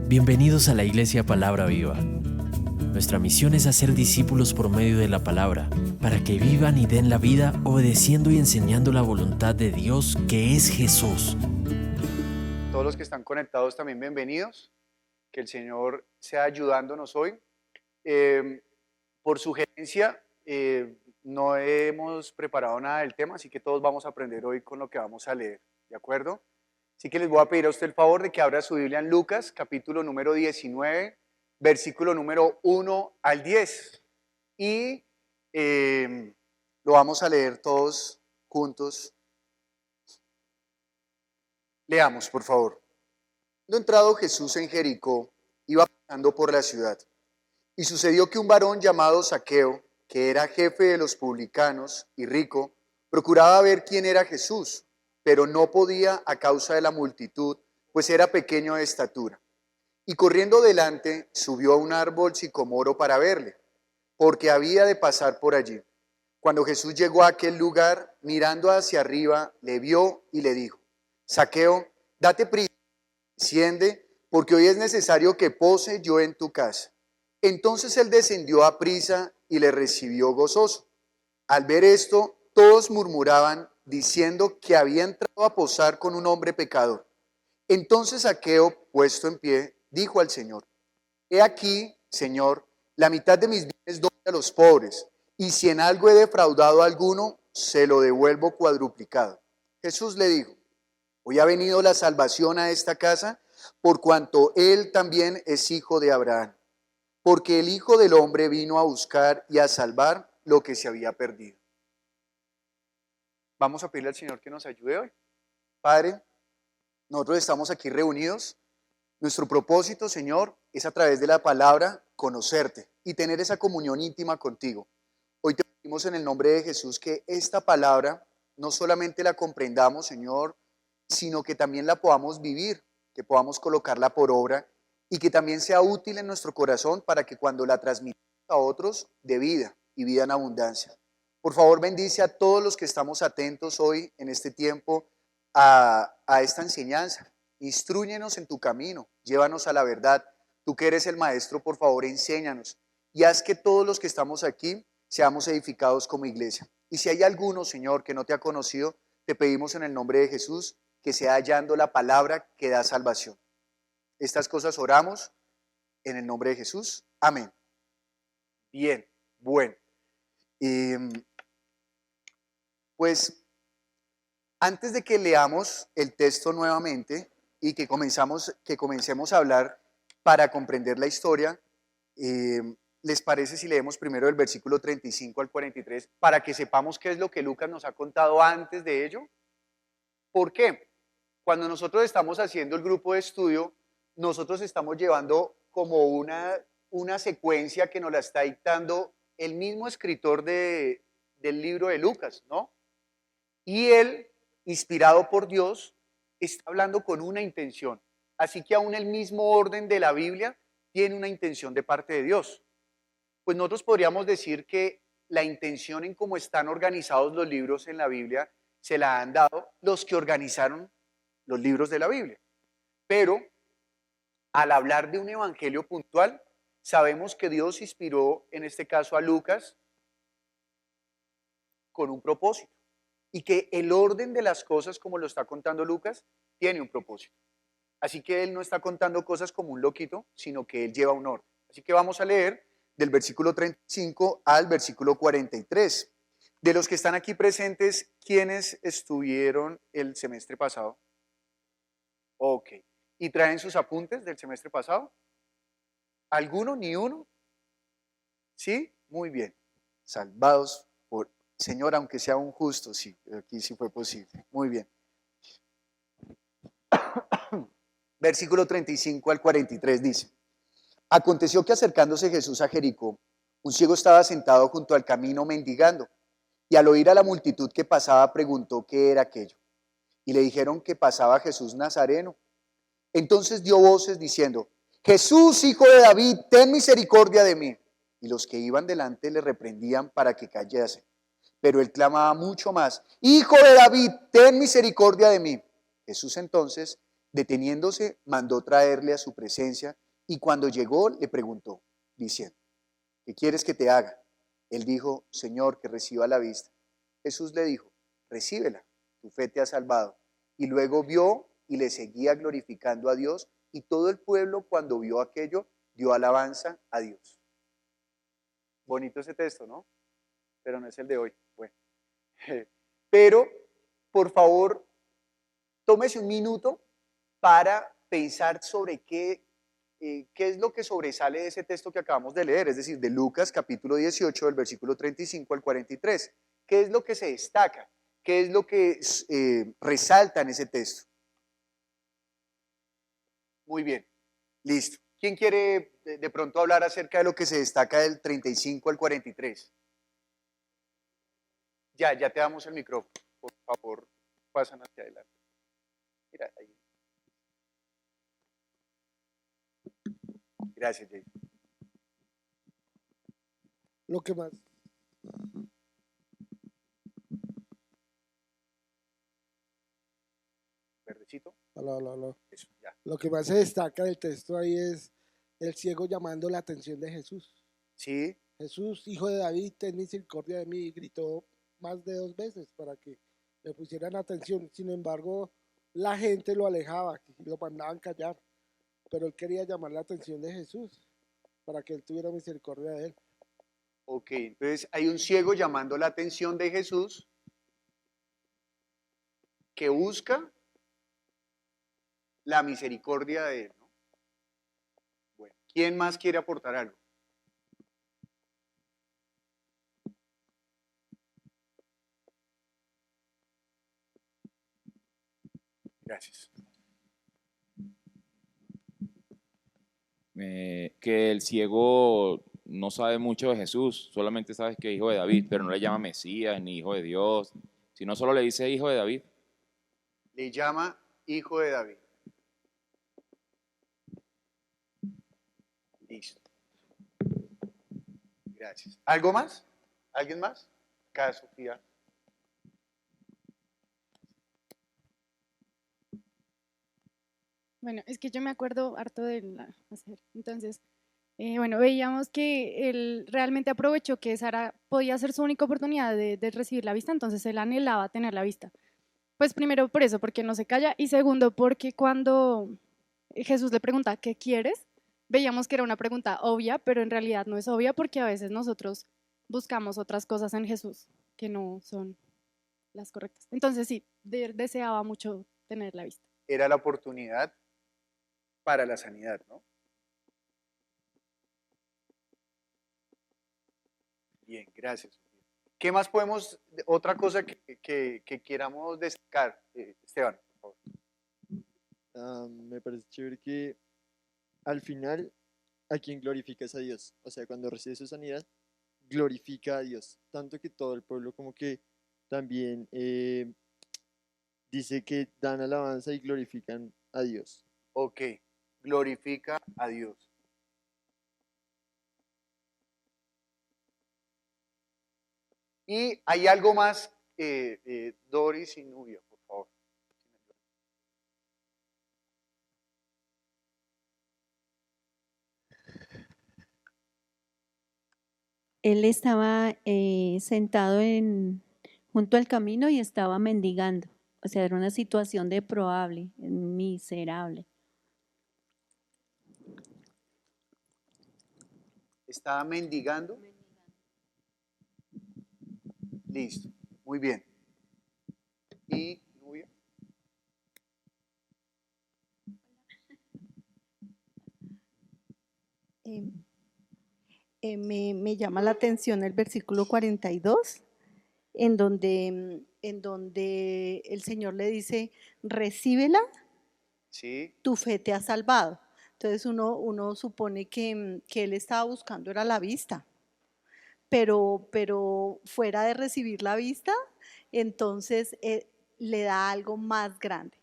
Bienvenidos a la Iglesia Palabra Viva. Nuestra misión es hacer discípulos por medio de la palabra, para que vivan y den la vida obedeciendo y enseñando la voluntad de Dios, que es Jesús. Todos los que están conectados también bienvenidos. Que el Señor sea ayudándonos hoy. Por sugerencia, no hemos preparado nada del tema, así que todos vamos a aprender hoy con lo que vamos a leer, ¿de acuerdo? Así que les voy a pedir a usted el favor de que abra su Biblia en Lucas, capítulo número 19, versículo número 1 al 10. Y lo vamos a leer todos juntos. Leamos, por favor. Cuando entrado Jesús en Jericó, iba pasando por la ciudad. Y sucedió que un varón llamado Zaqueo, que era jefe de los publicanos y rico, procuraba ver quién era Jesús, pero no podía a causa de la multitud, pues era pequeño de estatura. Y corriendo delante, subió a un árbol sicomoro para verle, porque había de pasar por allí. Cuando Jesús llegó a aquel lugar, mirando hacia arriba, le vio y le dijo: Zaqueo, date prisa, desciende, porque hoy es necesario que pose yo en tu casa. Entonces él descendió a prisa y le recibió gozoso. Al ver esto, todos murmuraban, diciendo que había entrado a posar con un hombre pecador. Entonces Zaqueo, puesto en pie, dijo al Señor: He aquí, Señor, la mitad de mis bienes doy a los pobres, y si en algo he defraudado a alguno, se lo devuelvo cuadruplicado. Jesús le dijo: Hoy ha venido la salvación a esta casa, por cuanto él también es hijo de Abraham. Porque el Hijo del Hombre vino a buscar y a salvar lo que se había perdido. Vamos a pedirle al Señor que nos ayude hoy. Padre, nosotros estamos aquí reunidos. Nuestro propósito, Señor, es a través de la palabra conocerte y tener esa comunión íntima contigo. Hoy te pedimos en el nombre de Jesús que esta palabra no solamente la comprendamos, Señor, sino que también la podamos vivir, que podamos colocarla por obra y que también sea útil en nuestro corazón para que cuando la transmitamos a otros, dé vida y vida en abundancia. Por favor, bendice a todos los que estamos atentos hoy en este tiempo a esta enseñanza. Instrúyenos en tu camino, llévanos a la verdad. Tú que eres el maestro, por favor, enséñanos y haz que todos los que estamos aquí seamos edificados como iglesia. Y si hay alguno, Señor, que no te ha conocido, te pedimos en el nombre de Jesús que sea hallando la palabra que da salvación. Estas cosas oramos en el nombre de Jesús. Amén. Bien, bueno. Pues antes de que leamos el texto nuevamente y que comencemos a hablar para comprender la historia, ¿les parece si leemos primero el versículo 35 al 43 para que sepamos qué es lo que Lucas nos ha contado antes de ello? ¿Por qué? Cuando nosotros estamos haciendo el grupo de estudio, nosotros estamos llevando como una secuencia que nos la está dictando el mismo escritor del libro de Lucas, ¿no? Y él, inspirado por Dios, está hablando con una intención. Así que aún el mismo orden de la Biblia tiene una intención de parte de Dios. Pues nosotros podríamos decir que la intención en cómo están organizados los libros en la Biblia se la han dado los que organizaron los libros de la Biblia. Pero al hablar de un evangelio puntual, sabemos que Dios inspiró, en este caso a Lucas, con un propósito. Y que el orden de las cosas, como lo está contando Lucas, tiene un propósito. Así que él no está contando cosas como un loquito, sino que él lleva un orden. Así que vamos a leer del versículo 35 al versículo 43. De los que están aquí presentes, ¿quiénes estuvieron el semestre pasado? Ok. ¿Y traen sus apuntes del semestre pasado? ¿Alguno? ¿Ni uno? ¿Sí? Muy bien. Salvados por Señor, aunque sea un justo, sí. Aquí sí fue posible. Muy bien. Versículo 35 al 43 dice: Aconteció que acercándose Jesús a Jericó, un ciego estaba sentado junto al camino mendigando, y al oír a la multitud que pasaba preguntó qué era aquello. Y le dijeron que pasaba Jesús Nazareno. Entonces dio voces diciendo: Jesús, hijo de David, ten misericordia de mí. Y los que iban delante le reprendían para que callase. Pero él clamaba mucho más: Hijo de David, ten misericordia de mí. Jesús entonces, Deteniéndose, mandó traerle a su presencia y cuando llegó le preguntó, diciendo, ¿qué quieres que te haga? Él dijo, Señor, que reciba la vista. Jesús le dijo, recíbela, tu fe te ha salvado. Y luego vio y le seguía glorificando a Dios, y todo el pueblo cuando vio aquello dio alabanza a Dios. Bonito ese texto, ¿no? Pero no es el de hoy. Bueno, pero por favor, tómese un minuto para pensar sobre qué es lo que sobresale de ese texto que acabamos de leer, es decir, de Lucas capítulo 18, del versículo 35 al 43. ¿Qué es lo que se destaca? ¿Qué es lo que resalta en ese texto? Muy bien, listo. ¿Quién quiere de pronto hablar acerca de lo que se destaca del 35 al 43? Ya te damos el micrófono. Por favor, pasan hacia adelante. Mira, ahí. Gracias, Jay. Lo que más, Verdecito. Eso, ya. lo que más se destaca del texto ahí es el ciego llamando la atención de Jesús. Sí, Jesús, hijo de David, ten misericordia de mí, gritó más de 2 veces para que le pusieran atención. Sin embargo, la gente lo alejaba y lo mandaban callar, pero él quería llamar la atención de Jesús para que él tuviera misericordia de él. ok. Entonces hay un ciego llamando la atención de Jesús que busca la misericordia de él, ¿no? Bueno, ¿quién más quiere aportar algo? Gracias. Que el ciego no sabe mucho de Jesús, solamente sabe que es hijo de David, pero no le llama Mesías ni hijo de Dios, sino solo le dice hijo de David. Le llama hijo de David. Listo. Gracias. ¿Algo más? ¿Alguien más? Acá, Sofía. Bueno, es que yo me acuerdo harto de hacer. Entonces, bueno, veíamos que él realmente aprovechó que Sara podía ser su única oportunidad de recibir la vista, entonces él anhelaba tener la vista. Pues primero por eso, porque no se calla, y segundo porque cuando Jesús le pregunta, ¿qué quieres? Veíamos que era una pregunta obvia, pero en realidad no es obvia porque a veces nosotros buscamos otras cosas en Jesús que no son las correctas. Entonces sí, deseaba mucho tener la vista. Era la oportunidad para la sanidad, ¿no? Bien, gracias. ¿Qué más podemos, otra cosa que queramos destacar? Esteban, por favor. Me parece chévere que al final a quien glorifica es a Dios. O sea, cuando recibe su sanidad, glorifica a Dios. Tanto que todo el pueblo como que también dice que dan alabanza y glorifican a Dios. Ok, glorifica a Dios. Y hay algo más, Doris y Nubia, por favor. Él estaba sentado junto al camino y estaba mendigando. O sea, era una situación deplorable, miserable. ¿Estaba mendigando? Listo, muy bien. ¿Y Nubia? Me llama la atención el versículo 42, en donde el Señor le dice, recíbela, Sí, tu fe te ha salvado. Entonces uno supone que él estaba buscando era la vista, pero fuera de recibir la vista, entonces le da algo más grande.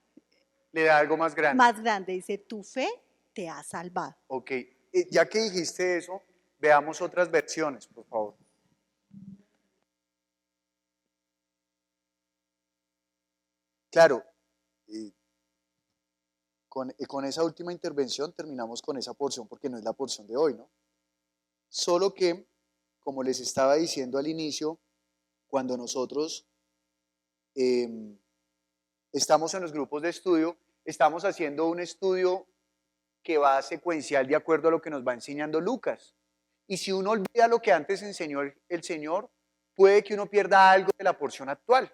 le da algo más grande. Más grande, dice, tu fe te ha salvado. Ok, ya que dijiste eso, veamos otras versiones, por favor. Claro, con esa última intervención terminamos con esa porción porque no es la porción de hoy, ¿no? Solo que, como les estaba diciendo al inicio, cuando nosotros estamos en los grupos de estudio, estamos haciendo un estudio que va secuencial de acuerdo a lo que nos va enseñando Lucas. Y si uno olvida lo que antes enseñó el Señor, puede que uno pierda algo de la porción actual,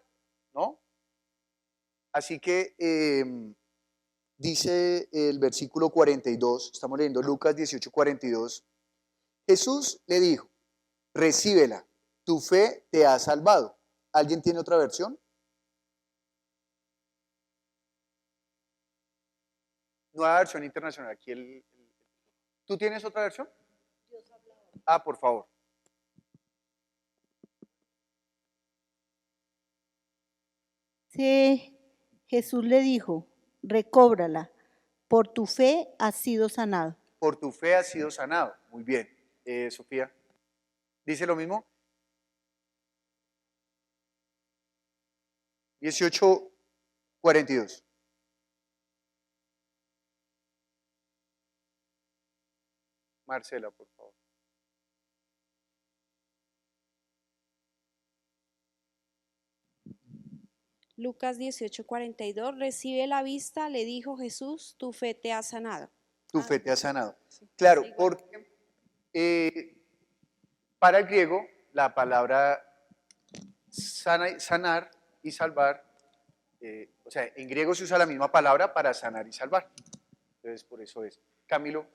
¿no? Así que dice el versículo 42, estamos leyendo Lucas 18, 42, Jesús le dijo, recíbela, tu fe te ha salvado. ¿Alguien tiene otra versión? Nueva versión internacional. Aquí ¿Tú tienes otra versión? Ah, por favor. Sí, Jesús le dijo, recóbrala, por tu fe has sido sanado. Por tu fe has sido sanado. Muy bien. Sofía, ¿dice lo mismo? 18:42. Marcela, por favor. Lucas 18:42, recibe la vista, le dijo Jesús, tu fe te ha sanado. Tu fe te ha sanado. Claro, porque para el griego la palabra sanar y salvar, o sea, en griego se usa la misma palabra para sanar y salvar. Entonces, por eso es. Camilo.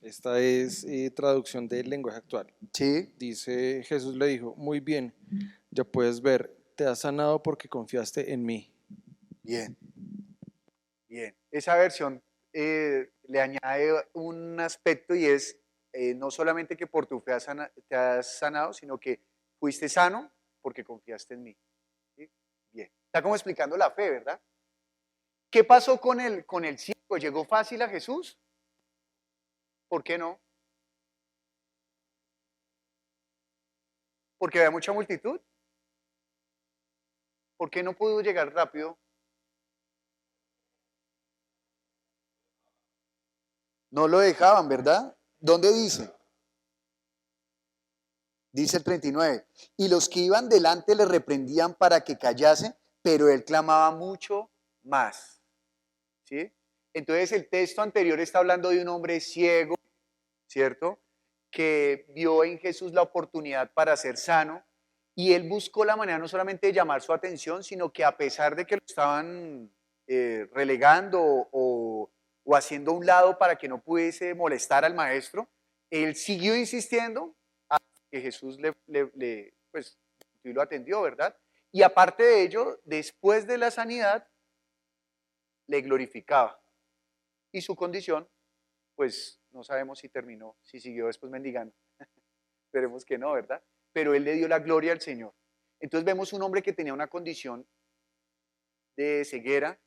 Esta es traducción del lenguaje actual. Sí. Dice, Jesús le dijo, muy bien, ya puedes ver, te has sanado porque confiaste en mí. Bien. Bien. Esa versión le añade un aspecto y es no solamente que por tu fe te has sanado, sino que fuiste sano porque confiaste en mí. ¿Sí? Bien. Está como explicando la fe, ¿verdad? ¿Qué pasó con el ciego? ¿Llegó fácil a Jesús? ¿Por qué no? ¿Porque había mucha multitud? ¿Por qué no pudo llegar rápido? No lo dejaban, ¿verdad? ¿Dónde dice? Dice el 39. Y los que iban delante le reprendían para que callase, pero él clamaba mucho más. ¿Sí? Entonces el texto anterior está hablando de un hombre ciego, ¿cierto? Que vio en Jesús la oportunidad para ser sano y él buscó la manera no solamente de llamar su atención, sino que a pesar de que lo estaban relegando o haciendo a un lado para que no pudiese molestar al maestro, él siguió insistiendo hasta que Jesús pues, lo atendió, ¿verdad? Y aparte de ello, después de la sanidad, le glorificaba. Y su condición, pues no sabemos si terminó, si siguió después mendigando. Esperemos que no, ¿verdad? Pero él le dio la gloria al Señor. Entonces vemos un hombre que tenía una condición de ceguera,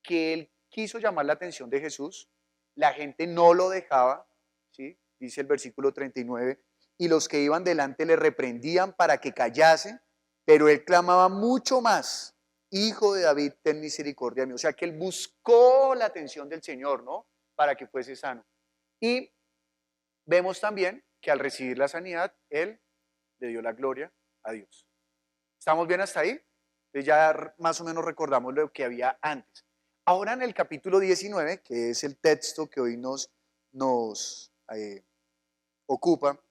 que él quiso llamar la atención de Jesús, la gente no lo dejaba, ¿sí? Dice el versículo 39, y los que iban delante le reprendían para que callase, pero él clamaba mucho más, Hijo de David, ten misericordia de mí. O sea que él buscó la atención del Señor, ¿no? Para que fuese sano. Y vemos también que al recibir la sanidad, él le dio la gloria a Dios. ¿Estamos bien hasta ahí? Entonces ya más o menos recordamos lo que había antes. Ahora en el capítulo 19, que es el texto que hoy nos ocupa,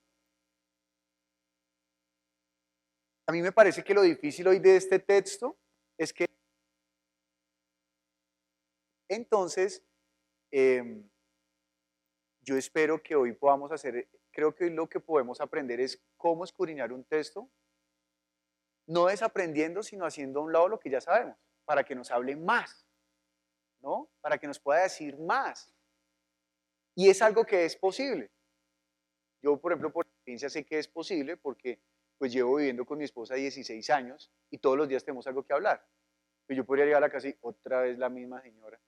a mí me parece que lo difícil hoy de este texto es que entonces yo espero que hoy podamos hacer, creo que hoy lo que podemos aprender es cómo escudriñar un texto, no desaprendiendo, sino haciendo a un lado lo que ya sabemos, para que nos hable más, ¿no? Para que nos pueda decir más. Y es algo que es posible. Yo, por ejemplo, por experiencia sé que es posible porque pues llevo viviendo con mi esposa 16 años y todos los días tenemos algo que hablar. Pues yo podría llegar a la casa y otra vez la misma señora.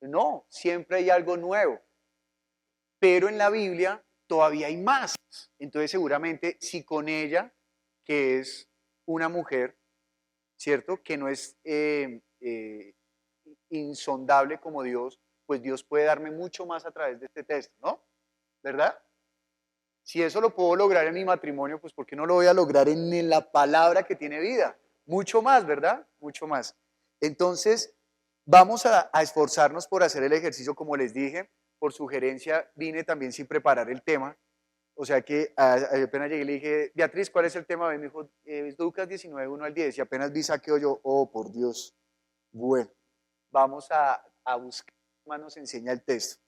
No, siempre hay algo nuevo. Pero en la Biblia todavía hay más. Entonces seguramente si con ella, que es una mujer, ¿cierto? Que no es insondable como Dios, pues Dios puede darme mucho más a través de este texto, ¿no? ¿Verdad? Si eso lo puedo lograr en mi matrimonio, pues ¿por qué no lo voy a lograr en la palabra que tiene vida? Mucho más, ¿verdad? Mucho más. Entonces, vamos a esforzarnos por hacer el ejercicio, como les dije. Por sugerencia, vine también sin preparar el tema. O sea que apenas llegué y le dije, Beatriz, ¿cuál es el tema? Y me dijo, es Lucas 19, 1 al 10. Y apenas vi Zaqueo yo, oh, por Dios. Bueno, vamos a buscar qué más nos enseña el texto.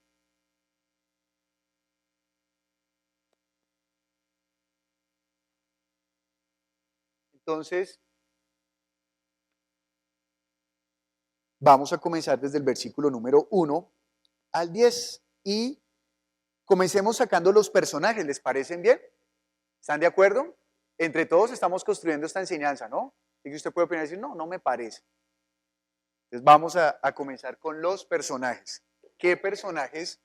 Entonces, vamos a comenzar desde el versículo número 1 al 10 y comencemos sacando los personajes. ¿Les parecen bien? ¿Están de acuerdo? Entre todos estamos construyendo esta enseñanza, ¿no? Y que usted puede opinar y decir, no, no me parece. Entonces vamos a comenzar con los personajes. ¿Qué personajes?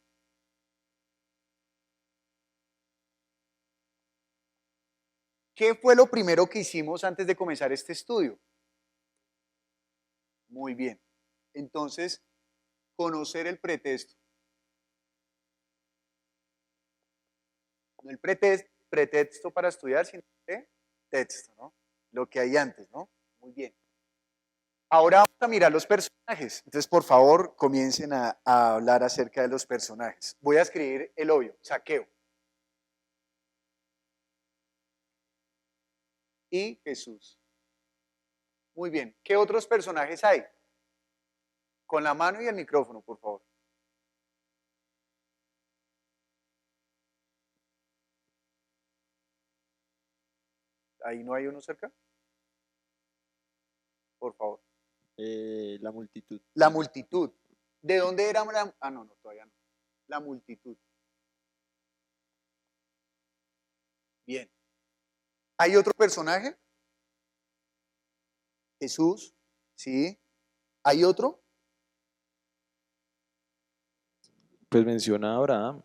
¿Qué fue lo primero que hicimos antes de comenzar este estudio? Muy bien. Entonces, conocer el pretexto. No el pretexto para estudiar, sino el texto, ¿no? Lo que hay antes, ¿no? Muy bien. Ahora vamos a mirar los personajes. Entonces, por favor, comiencen a hablar acerca de los personajes. Voy a escribir el obvio, Zaqueo. Y Jesús. Muy bien. ¿Qué otros personajes hay? Con la mano y el micrófono, por favor. ¿Ahí no hay uno cerca? Por favor. La multitud. La multitud. ¿De dónde era la? Ah, no, todavía no. La multitud. Bien. ¿Hay otro personaje? Jesús. Sí. ¿Hay otro? Pues menciona a Abraham.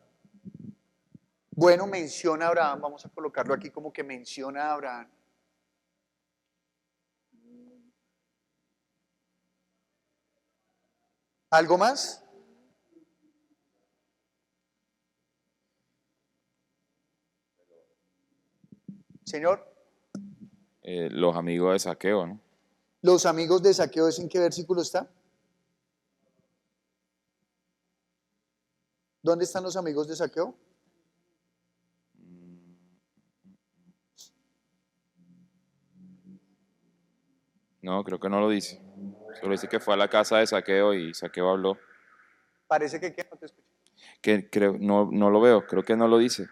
Bueno, menciona a Abraham. Vamos a colocarlo aquí como que menciona a Abraham. ¿Algo más? Señor. Los amigos de Zaqueo, ¿no? Los amigos de Zaqueo, ¿es en qué versículo está? ¿Dónde están los amigos de Zaqueo? No, creo que no lo dice. Solo dice que fue a la casa de Zaqueo y Zaqueo habló. Parece que no te escucho. Que creo, no lo veo, creo que no lo dice.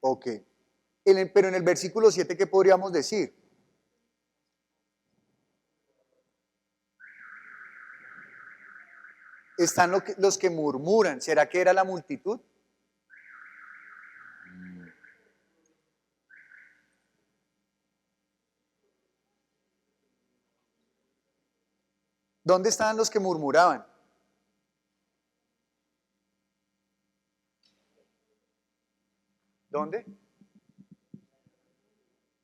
Ok. Pero en el versículo 7, ¿qué podríamos decir? Están los que murmuran. ¿Será que era la multitud? ¿Dónde estaban los que murmuraban? ¿Dónde?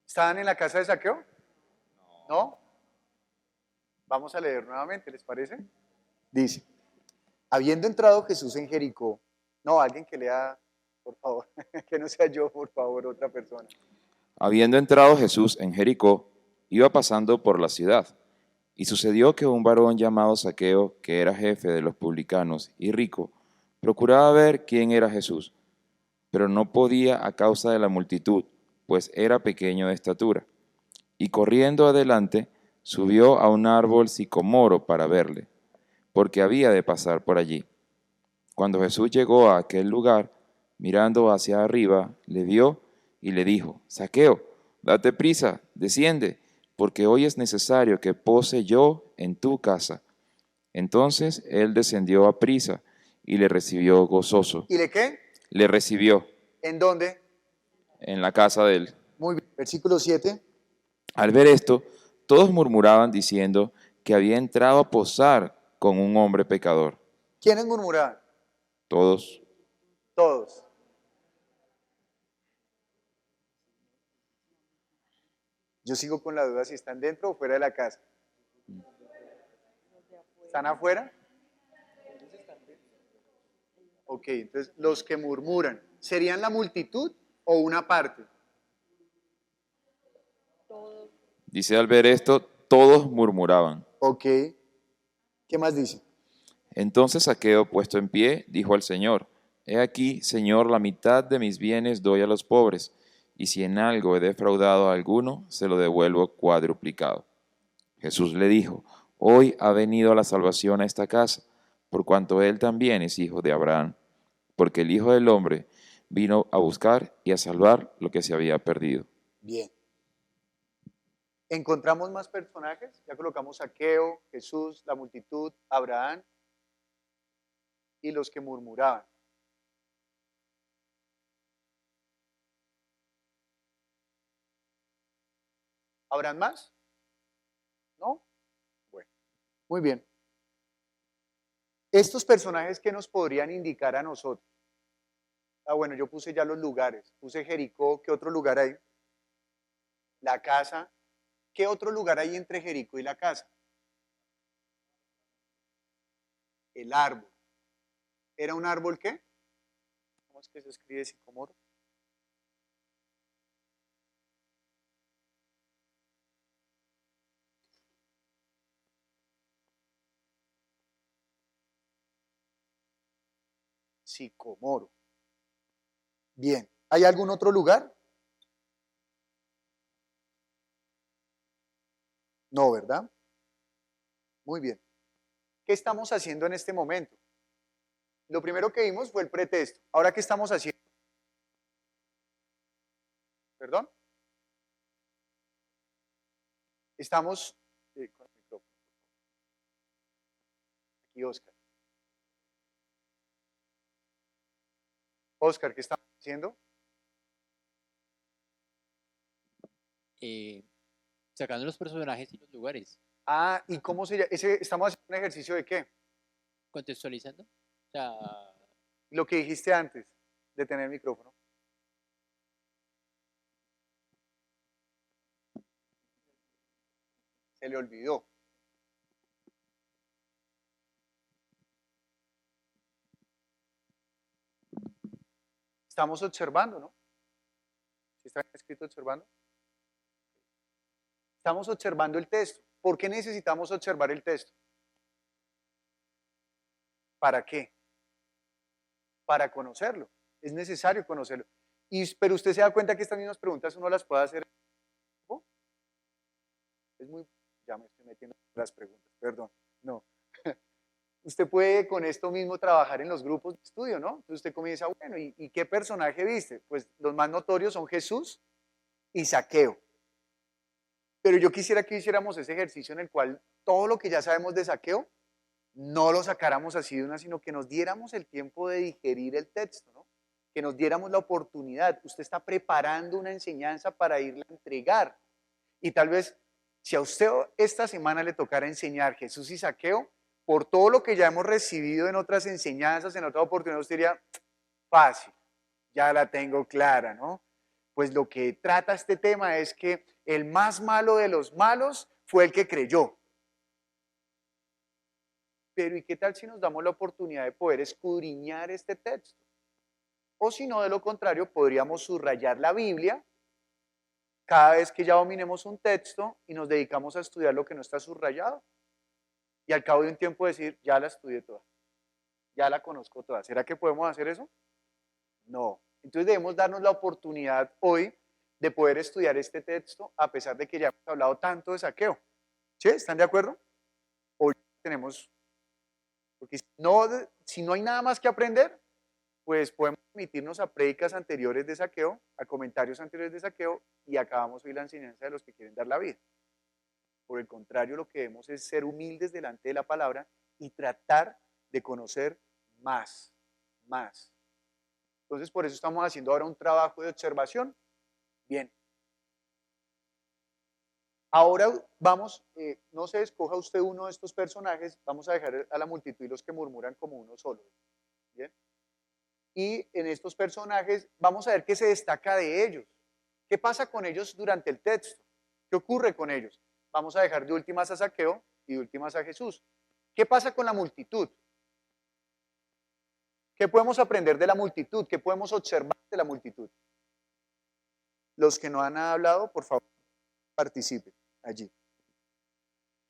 ¿Estaban en la casa de Zaqueo? ¿No? Vamos a leer nuevamente, ¿les parece? Dice, habiendo entrado Jesús en Jericó, no, alguien que lea, por favor, que no sea yo, por favor, otra persona. Habiendo entrado Jesús en Jericó, iba pasando por la ciudad. Y sucedió que un varón llamado Zaqueo, que era jefe de los publicanos y rico, procuraba ver quién era Jesús, pero no podía a causa de la multitud, pues era pequeño de estatura. Y corriendo adelante, subió a un árbol sicomoro para verle, porque había de pasar por allí. Cuando Jesús llegó a aquel lugar, mirando hacia arriba, le vio y le dijo, Zaqueo, date prisa, desciende, porque hoy es necesario que pose yo en tu casa. Entonces él descendió a prisa y le recibió gozoso. ¿Y le qué? Le recibió. ¿En dónde? En la casa de él. Muy bien, versículo 7. Al ver esto, todos murmuraban diciendo que había entrado a posar con un hombre pecador. ¿Quiénes murmuraban? Todos. Todos. Yo sigo con la duda si están dentro o fuera de la casa. ¿Están afuera? Ok, entonces los que murmuran, ¿serían la multitud o una parte? Dice, al ver esto, todos murmuraban. Ok. ¿Qué más dice? Entonces Zaqueo, puesto en pie, dijo al Señor, He aquí, Señor, la mitad de mis bienes doy a los pobres, y si en algo he defraudado a alguno, se lo devuelvo cuadruplicado. Jesús le dijo, Hoy ha venido la salvación a esta casa, por cuanto él también es hijo de Abraham, porque el Hijo del Hombre vino a buscar y a salvar lo que se había perdido. Bien. ¿Encontramos más personajes? Ya colocamos Zaqueo, Jesús, la multitud, Abraham y los que murmuraban. ¿Habrán más? ¿No? Bueno, muy bien. Estos personajes, ¿qué nos podrían indicar a nosotros? Ah, bueno, yo puse ya los lugares. Puse Jericó, ¿qué otro lugar hay? La casa. ¿Qué otro lugar hay entre Jericó y la casa? El árbol. ¿Era un árbol qué? ¿Cómo es que se escribe sicómoro? Sicomoro. Bien. ¿Hay algún otro lugar? No, ¿verdad? Muy bien. ¿Qué estamos haciendo en este momento? Lo primero que vimos fue el pretexto. ¿Ahora qué estamos haciendo? ¿Perdón? Estamos... con el micrófono. Aquí, Oscar. Oscar, ¿qué estamos haciendo? Sacando los personajes y los lugares, Ah, ¿y cómo se llama? ¿Estamos haciendo un ejercicio de qué? contextualizando. O sea, Lo que dijiste antes de tener el micrófono. Se le olvidó. Estamos observando, ¿no? ¿Sí está escrito observando? Estamos observando el texto. ¿Por qué necesitamos observar el texto? ¿Para qué? Para conocerlo. Es necesario conocerlo. Pero usted se da cuenta que estas mismas preguntas uno las puede hacer. ¿Oh? Es muy... Ya me estoy metiendo en las preguntas, perdón. No. Usted puede con esto mismo trabajar en los grupos de estudio, ¿no? Entonces usted comienza, bueno, ¿y qué personaje viste? Pues los más notorios son Jesús y Zaqueo. Pero yo quisiera que hiciéramos ese ejercicio en el cual todo lo que ya sabemos de Zaqueo, no lo sacáramos así de una, sino que nos diéramos el tiempo de digerir el texto, ¿no? Que nos diéramos la oportunidad. Usted está preparando una enseñanza para irla a entregar. Y tal vez, si a usted esta semana le tocara enseñar Jesús y Zaqueo, por todo lo que ya hemos recibido en otras enseñanzas, en otras oportunidades, usted diría, fácil, ya la tengo clara, ¿no? Pues lo que trata este tema es que el más malo de los malos fue el que creyó. Pero ¿y qué tal si nos damos la oportunidad de poder escudriñar este texto? O si no, de lo contrario, podríamos subrayar la Biblia cada vez que ya dominemos un texto y nos dedicamos a estudiar lo que no está subrayado. Y al cabo de un tiempo decir, ya la estudié toda, ya la conozco toda. ¿Será que podemos hacer eso? No. Entonces debemos darnos la oportunidad hoy de poder estudiar este texto a pesar de que ya hemos hablado tanto de Zaqueo. ¿Sí? ¿Están de acuerdo? Hoy tenemos, porque si no hay nada más que aprender, pues podemos remitirnos a prédicas anteriores de Zaqueo, a comentarios anteriores de Zaqueo y acabamos hoy la enseñanza de los que quieren dar la vida. Por el contrario, lo que debemos es ser humildes delante de la palabra y tratar de conocer más. Entonces, por eso estamos haciendo ahora un trabajo de observación. Bien. Ahora vamos, no se escoja usted uno de estos personajes, vamos a dejar a la multitud y los que murmuran como uno solo. Bien. Y en estos personajes vamos a ver qué se destaca de ellos. ¿Qué pasa con ellos durante el texto? ¿Qué ocurre con ellos? Vamos a dejar de últimas a Zaqueo y de últimas a Jesús. ¿Qué pasa con la multitud? ¿Qué podemos aprender de la multitud? ¿Qué podemos observar de la multitud? Los que no han hablado, por favor, participen allí.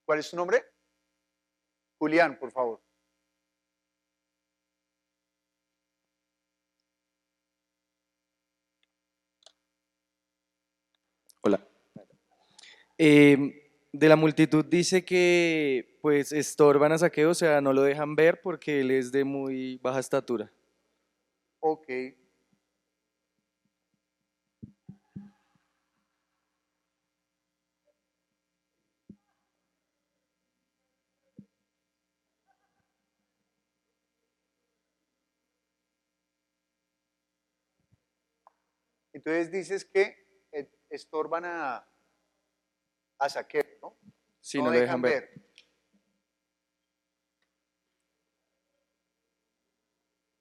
¿Cuál es su nombre? Julián, por favor. Hola. De la multitud dice que pues estorban a Zaqueo, o sea, no lo dejan ver porque él es de muy baja estatura. Ok. Entonces dices que estorban a Zaqueo, ¿no? Sí, no lo dejan ver.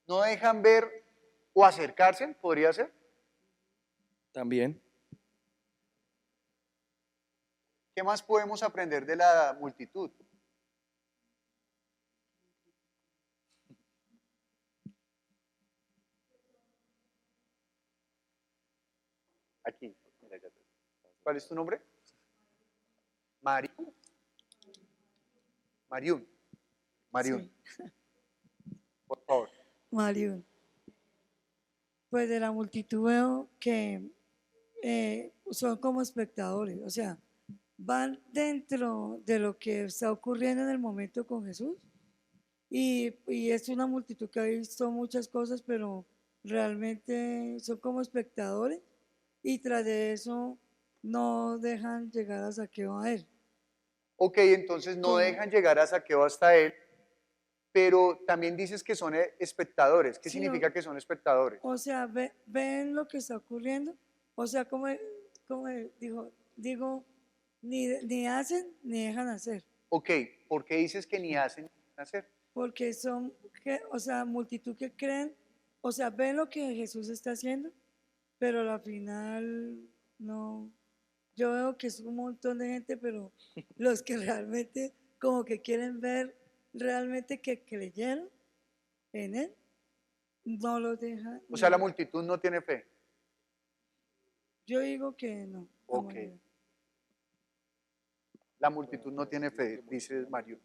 No dejan ver o acercarse, podría ser. También. ¿Qué más podemos aprender de la multitud? Aquí. ¿Cuál es tu nombre? Mariún. Mariún. Mariún. Sí. Por favor. Mariún. Pues de la multitud veo que son como espectadores, o sea, van dentro de lo que está ocurriendo en el momento con Jesús y es una multitud que ha visto muchas cosas, pero realmente son como espectadores y tras de eso no dejan llegar a Zaqueo a él. Ok, entonces no dejan llegar a Zaqueo hasta él, pero también dices que son espectadores. ¿Qué Sí, significa que son espectadores? O sea, ven lo que está ocurriendo, o sea, como digo, ni hacen ni dejan hacer. Ok, ¿por qué dices que ni hacen ni dejan hacer? Porque son, o sea, multitud que creen, o sea, ven lo que Jesús está haciendo, pero al final no. Yo veo que es un montón de gente, pero los que realmente como que quieren ver realmente que creyeron en él, no lo dejan. O sea, la multitud no tiene fe. Yo digo que no. Ok. La multitud no tiene fe, dice Mario.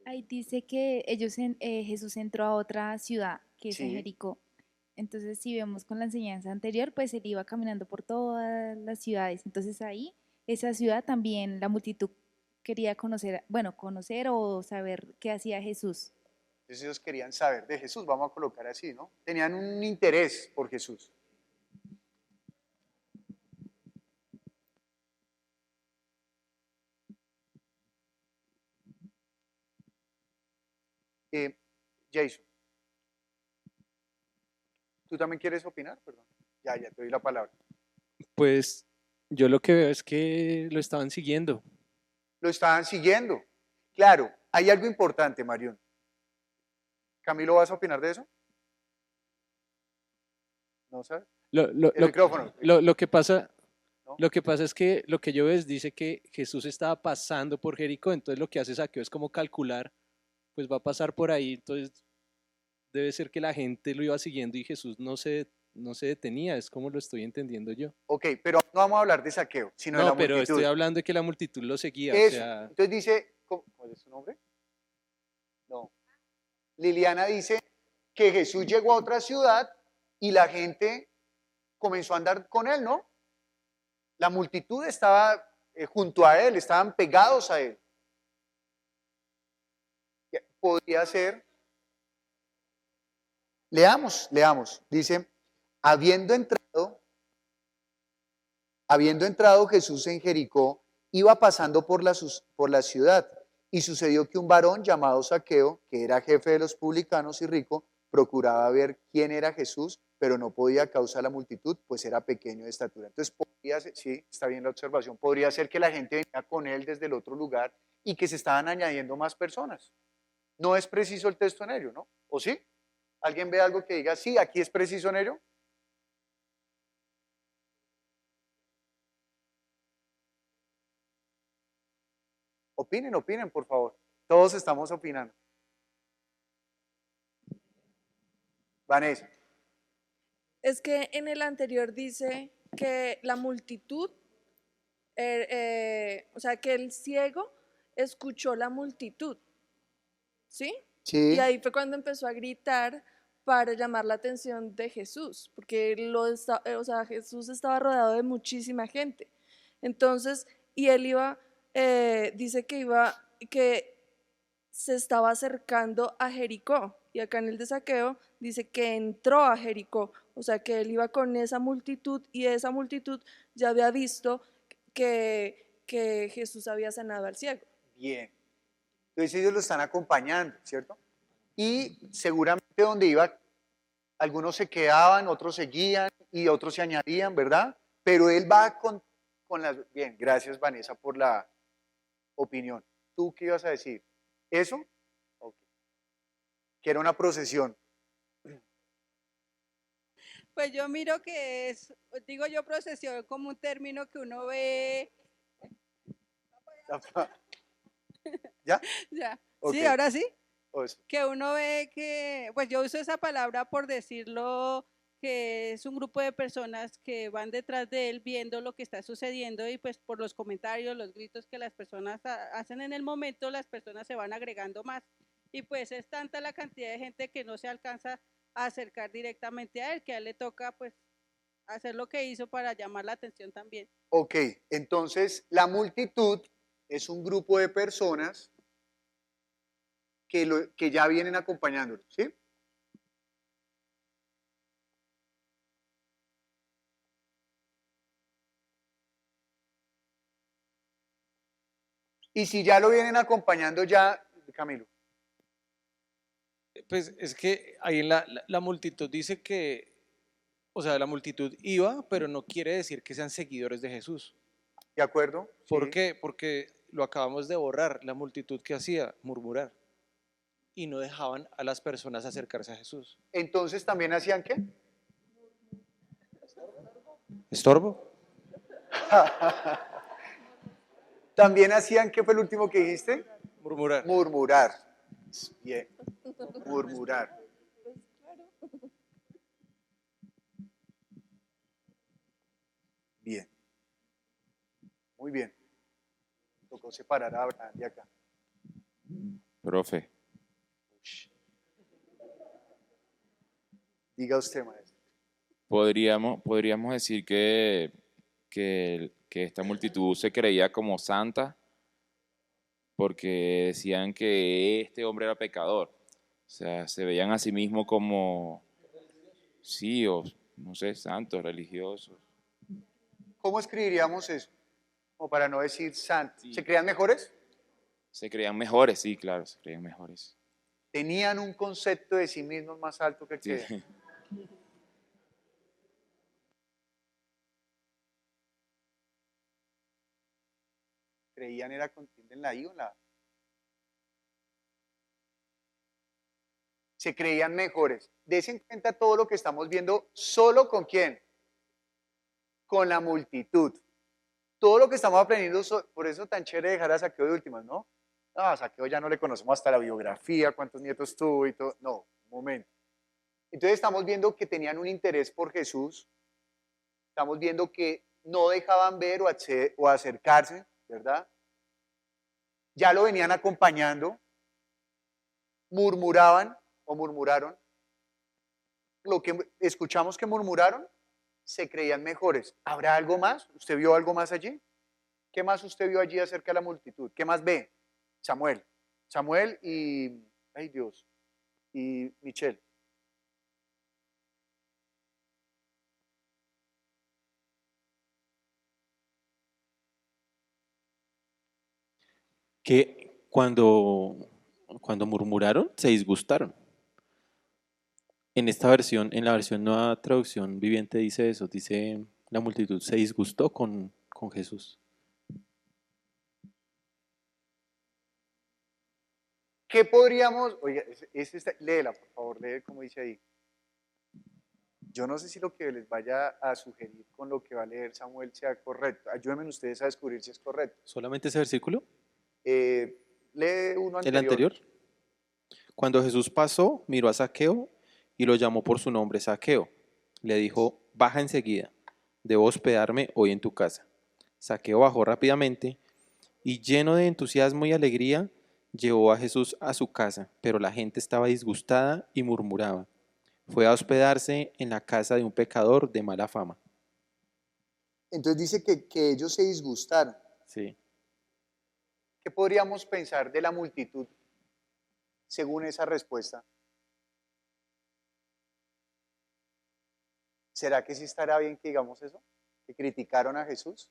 Ahí dice que Jesús entró a otra ciudad, que es Sí. Jericó. Entonces, si vemos con la enseñanza anterior, pues él iba caminando por todas las ciudades. Entonces ahí, esa ciudad también, la multitud quería conocer o saber qué hacía Jesús. Entonces ellos querían saber de Jesús, vamos a colocar así, ¿no? Tenían un interés por Jesús. Jason, ¿tú también quieres opinar? Perdón. Ya te doy la palabra. Pues yo lo que veo es que lo estaban siguiendo. Lo estaban siguiendo. Claro, hay algo importante, Marión. Camilo, ¿vas a opinar de eso? ¿No sabes? El micrófono. Lo que pasa, ¿No? lo que pasa es que lo que yo veo dice que Jesús estaba pasando por Jericó, entonces lo que hace Zaqueo es como calcular, pues va a pasar por ahí, entonces debe ser que la gente lo iba siguiendo y Jesús no se detenía, es como lo estoy entendiendo yo. Ok, pero no vamos a hablar de Zaqueo, sino de la multitud. No, pero estoy hablando de que la multitud lo seguía. Eso. O sea, Entonces dice, ¿cuál es su nombre? No. Liliana dice que Jesús llegó a otra ciudad y la gente comenzó a andar con él, ¿no? La multitud estaba junto a él, estaban pegados a él. Podría ser. Leamos. Dice, habiendo entrado Jesús en Jericó, iba pasando por la ciudad, y sucedió que un varón llamado Zaqueo, que era jefe de los publicanos y rico, procuraba ver quién era Jesús, pero no podía a causa de la multitud, pues era pequeño de estatura. Entonces, podría ser, sí, está bien la observación, podría ser que la gente venía con él desde el otro lugar y que se estaban añadiendo más personas. No es preciso el texto en ello, ¿no? ¿O sí? ¿Alguien ve algo que diga, sí, aquí es preciso en ello? Opinen, opinen, por favor. Todos estamos opinando. Vanessa. Es que en el anterior dice que la multitud, o sea, que el ciego escuchó la multitud, ¿sí? Sí. Y ahí fue cuando empezó a gritar para llamar la atención de Jesús, porque o sea, Jesús estaba rodeado de muchísima gente. Entonces, y él iba, dice que se estaba acercando a Jericó. Y acá en el de Zaqueo dice que entró a Jericó, o sea que él iba con esa multitud y esa multitud ya había visto que Jesús había sanado al ciego. Bien. Entonces ellos lo están acompañando, ¿cierto? Y seguramente donde iba, algunos se quedaban, otros seguían y otros se añadían, ¿verdad? Pero él va con las... Bien, gracias Vanessa por la opinión. ¿Tú qué ibas a decir? ¿Eso? Okay. Que era una procesión. Pues yo miro que es, digo yo procesión como un término que uno ve... ¿Ya? Ya. Okay. Sí, ahora sí. Eso. Que uno ve que, pues yo uso esa palabra por decirlo, que es un grupo de personas que van detrás de él viendo lo que está sucediendo y pues por los comentarios, los gritos que las personas hacen en el momento, las personas se van agregando más. Y pues es tanta la cantidad de gente que no se alcanza a acercar directamente a él, que a él le toca pues hacer lo que hizo para llamar la atención también. Ok, entonces la multitud es un grupo de personas que ya vienen acompañándolo, ¿sí? Y si ya lo vienen acompañando ya, Camilo. Pues es que ahí en la multitud dice que, o sea, la multitud iba, pero no quiere decir que sean seguidores de Jesús. ¿De acuerdo? ¿Por Sí. qué? Porque lo acabamos de borrar, la multitud que hacía murmurar y no dejaban a las personas acercarse a Jesús. Entonces, ¿también hacían qué? ¿Estorbo? ¿También hacían qué fue el último que dijiste? Murmurar. Murmurar. Bien. Murmurar. Bien. Muy bien. Tocó separar a Abraham de acá. Profe, Diga usted, maestro. podríamos decir que esta multitud se creía como santa porque decían que este hombre era pecador. O sea, se veían a sí mismos como, sí, o no sé, santos, religiosos. ¿Cómo escribiríamos eso? O para no decir santo. ¿Se creían mejores? Se creían mejores, sí, claro, se creían mejores. Tenían un concepto de sí mismos más alto que el que... Sí. Creían era con tilde en la I o en la A. Se creían mejores. Desen cuenta todo lo que estamos viendo, ¿solo con quién? Con la multitud. Todo lo que estamos aprendiendo, por eso tan chévere dejar a Zaqueo de últimas, ¿no? A Zaqueo ya no le conocemos hasta la biografía, cuántos nietos tuvo y todo. No, un momento. Entonces estamos viendo que tenían un interés por Jesús. Estamos viendo que no dejaban ver o acercarse, ¿verdad? Ya lo venían acompañando. Murmuraban o murmuraron. Lo que escuchamos que murmuraron, se creían mejores. ¿Habrá algo más? ¿Usted vio algo más allí? ¿Qué más usted vio allí acerca de la multitud? ¿Qué más ve? Samuel. Samuel y, ay Dios, y Michelle. Que cuando murmuraron, se disgustaron. En esta versión, en la versión Nueva Traducción Viviente dice eso, dice la multitud se disgustó con Jesús. ¿Qué podríamos, oiga, léela por favor, lee como dice ahí. Yo no sé si lo que les vaya a sugerir con lo que va a leer Samuel sea correcto. Ayúdenme ustedes a descubrir si es correcto. ¿Solamente ese versículo? Lee uno El anterior. anterior. Cuando Jesús pasó, miró a Zaqueo y lo llamó por su nombre, Zaqueo. Le dijo, baja enseguida, debo hospedarme hoy en tu casa. Zaqueo bajó rápidamente y lleno de entusiasmo y alegría, llevó a Jesús a su casa, pero la gente estaba disgustada y murmuraba. Fue a hospedarse en la casa de un pecador de mala fama. Entonces dice que ellos se disgustaron. Sí. ¿Qué podríamos pensar de la multitud según esa respuesta? ¿Será que sí estará bien que digamos eso? ¿Que criticaron a Jesús?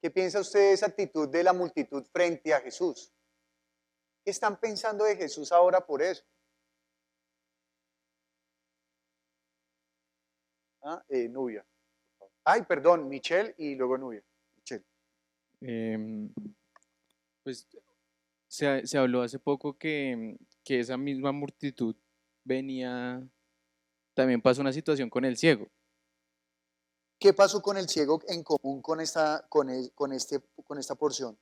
¿Qué piensa usted de esa actitud de la multitud frente a Jesús? ¿Qué están pensando de Jesús ahora por eso? Nubia. Ay, perdón, Michelle y luego Nubia. Michelle. Pues se habló hace poco que esa misma multitud venía, también pasó una situación con el ciego. ¿Qué pasó con el ciego en común con esta porción?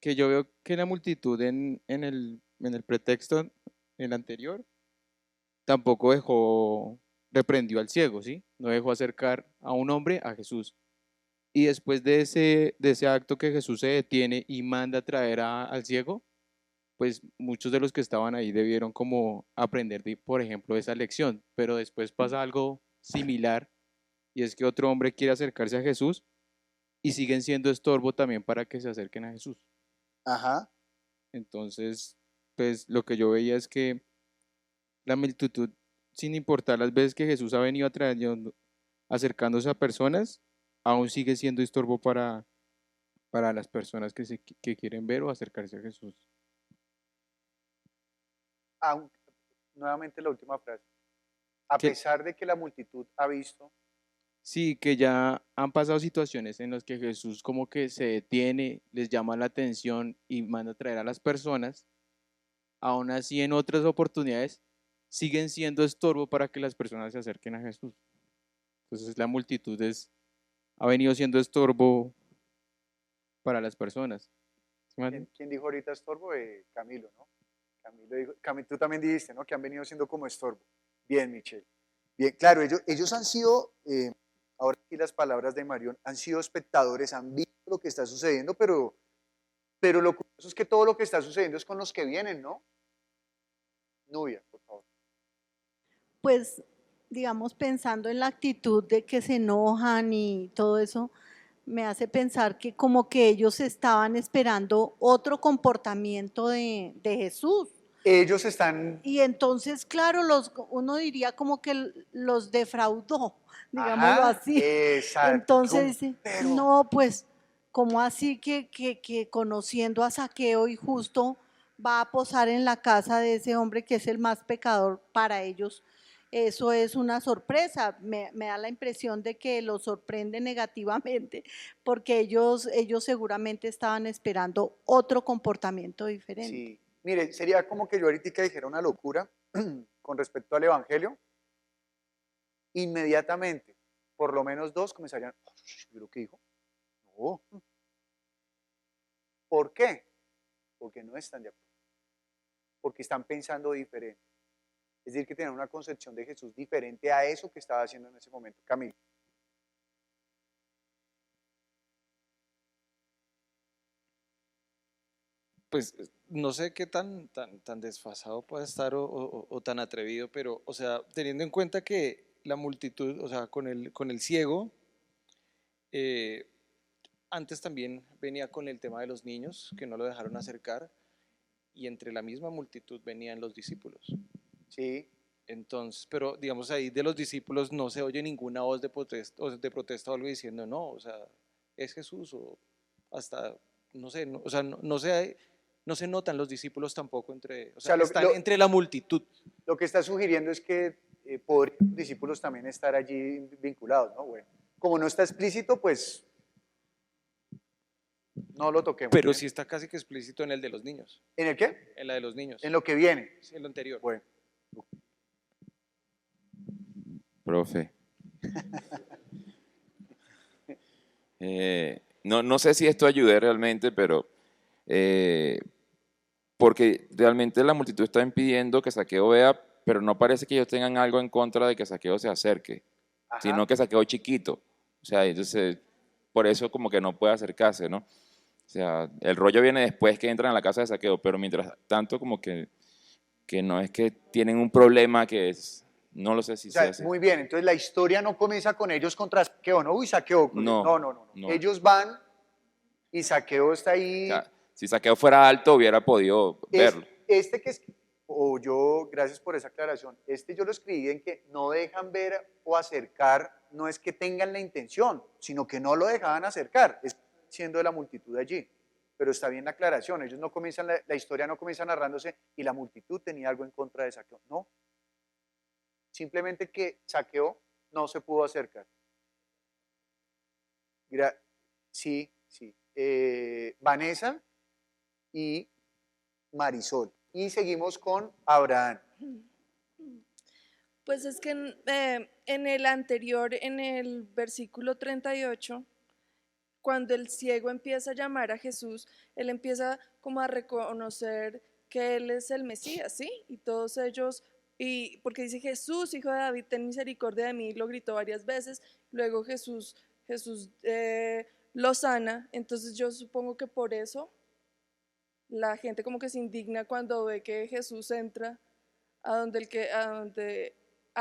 Que yo veo que la multitud en el pretexto, en el anterior, tampoco reprendió al ciego, ¿sí? No dejó acercar a un hombre a Jesús. Y después de ese acto que Jesús se detiene y manda a traer al ciego, pues muchos de los que estaban ahí debieron como aprender, por ejemplo, esa lección. Pero después pasa algo similar, y es que otro hombre quiere acercarse a Jesús y siguen siendo estorbo también para que se acerquen a Jesús. Ajá. Entonces, pues lo que yo veía es que la multitud, sin importar las veces que Jesús ha venido acercándose a personas, aún sigue siendo estorbo para las personas que quieren ver o acercarse a Jesús. Nuevamente la última frase. A pesar de que la multitud ha visto. Sí, que ya han pasado situaciones en las que Jesús como que se detiene, les llama la atención y manda a traer a las personas, aún así en otras oportunidades siguen siendo estorbo para que las personas se acerquen a Jesús. Entonces la multitud ha venido siendo estorbo para las personas. ¿Quién dijo ahorita estorbo? Camilo, ¿no? Camilo dijo, tú también dijiste, ¿no? Que han venido siendo como estorbo. Bien, Michelle. Bien, claro, ellos han sido, ahora aquí las palabras de Marión, han sido espectadores, han visto lo que está sucediendo, pero lo curioso es que todo lo que está sucediendo es con los que vienen, ¿no? Nubia, por favor. Pues, digamos, pensando en la actitud de que se enojan y todo eso, me hace pensar que como que ellos estaban esperando otro comportamiento de Jesús. Ellos están... Y entonces, claro, uno diría como que los defraudó, digámoslo así. Exacto. Entonces, no, pues, ¿cómo así que conociendo a Zaqueo y justo va a posar en la casa de ese hombre que es el más pecador para ellos? Eso es una sorpresa, me da la impresión de que los sorprende negativamente, porque ellos seguramente estaban esperando otro comportamiento diferente. Sí, mire, sería como que yo ahorita dijera una locura con respecto al Evangelio. Inmediatamente, por lo menos dos comenzarían, ¿lo que dijo? No. ¿Por qué? Porque no están de acuerdo, porque están pensando diferente. Es decir, que tienen una concepción de Jesús diferente a eso que estaba haciendo en ese momento. Camilo. Pues no sé qué tan desfasado puede estar o tan atrevido, pero, o sea, teniendo en cuenta que la multitud, o sea, con el ciego, antes también venía con el tema de los niños, que no lo dejaron acercar, y entre la misma multitud venían los discípulos. Sí. Entonces, pero digamos ahí de los discípulos no se oye ninguna voz de protesta o algo diciendo no, o sea, es Jesús o hasta, no sé, o sea, no se notan los discípulos tampoco están entre la multitud. Lo que está sugiriendo es que podrían los discípulos también estar allí vinculados, ¿no? Bueno, como no está explícito, pues no lo toquemos. Pero sí está casi que explícito en el de los niños. ¿En el qué? En la de los niños. En lo que viene. Sí, en lo anterior. Bueno. Profe. No sé si esto ayude realmente, pero porque realmente la multitud está impidiendo que Zaqueo vea, pero no parece que ellos tengan algo en contra de que Zaqueo se acerque, sino que Zaqueo es chiquito. O sea, entonces, por eso como que no puede acercarse, ¿no? O sea, el rollo viene después que entran a la casa de Zaqueo, pero mientras tanto como que no es que tienen un problema que es, no lo sé si O sea, sea así. muy bien, entonces la historia no comienza con ellos contra Saqueo, ¿no? Uy, Saqueo. No. Ellos van y Saqueo está O ahí. sea, si Zaqueo fuera alto hubiera podido verlo. Este que es, o yo, gracias por esa aclaración, yo lo escribí en que no dejan ver o acercar, no es que tengan la intención, sino que no lo dejaban acercar, es siendo de la multitud allí. Pero está bien la aclaración, ellos no comienzan, la historia no comienza narrándose y la multitud tenía algo en contra de Saqueo, no. Simplemente que Saqueo no se pudo acercar. Sí. Vanessa y Marisol. Y seguimos con Abraham. Pues es que en el anterior, en el versículo 38, cuando el ciego empieza a llamar a Jesús, él empieza como a reconocer que él es el Mesías, ¿sí? Y todos ellos, y porque dice Jesús, hijo de David, ten misericordia de mí, lo gritó varias veces, luego Jesús lo sana, entonces yo supongo que por eso la gente como que se indigna cuando ve que Jesús entra a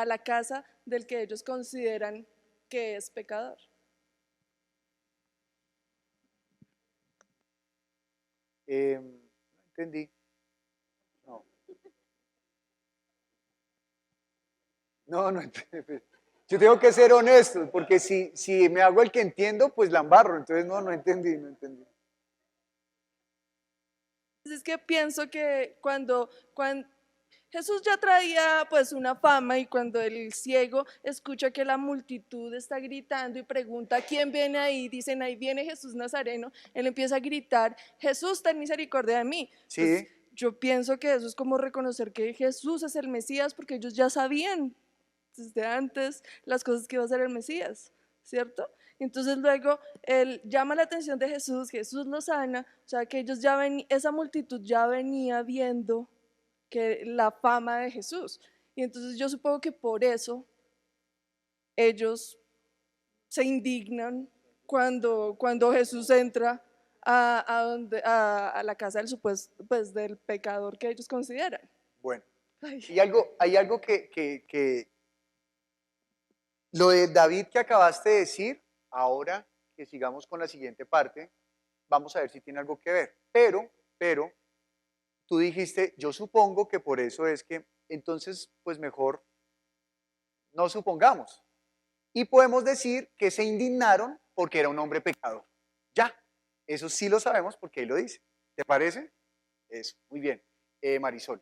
la casa del que ellos consideran que es pecador. Entendí. No entendí. Yo tengo que ser honesto, porque si me hago el que entiendo, pues la embarro. Entonces no entendí. Es que pienso que cuando Jesús ya traía pues una fama y cuando el ciego escucha que la multitud está gritando y pregunta quién viene ahí, dicen ahí viene Jesús Nazareno, él empieza a gritar, Jesús ten misericordia de mí. Sí. Pues, yo pienso que eso es como reconocer que Jesús es el Mesías porque ellos ya sabían desde antes las cosas que iba a hacer el Mesías, ¿cierto? Entonces luego él llama la atención de Jesús, Jesús lo sana, o sea que ellos esa multitud ya venía viendo que la fama de Jesús. Y entonces yo supongo que por eso ellos se indignan cuando Jesús entra a la casa del supuesto, pues, del pecador que ellos consideran. Bueno, hay algo que lo de David que acabaste de decir, ahora que sigamos con la siguiente parte, vamos a ver si tiene algo que ver. Pero, tú dijiste, yo supongo que por eso es que, entonces, pues mejor no supongamos. Y podemos decir que se indignaron porque era un hombre pecador. Ya, eso sí lo sabemos porque ahí lo dice. ¿Te parece? Eso, muy bien. Marisol.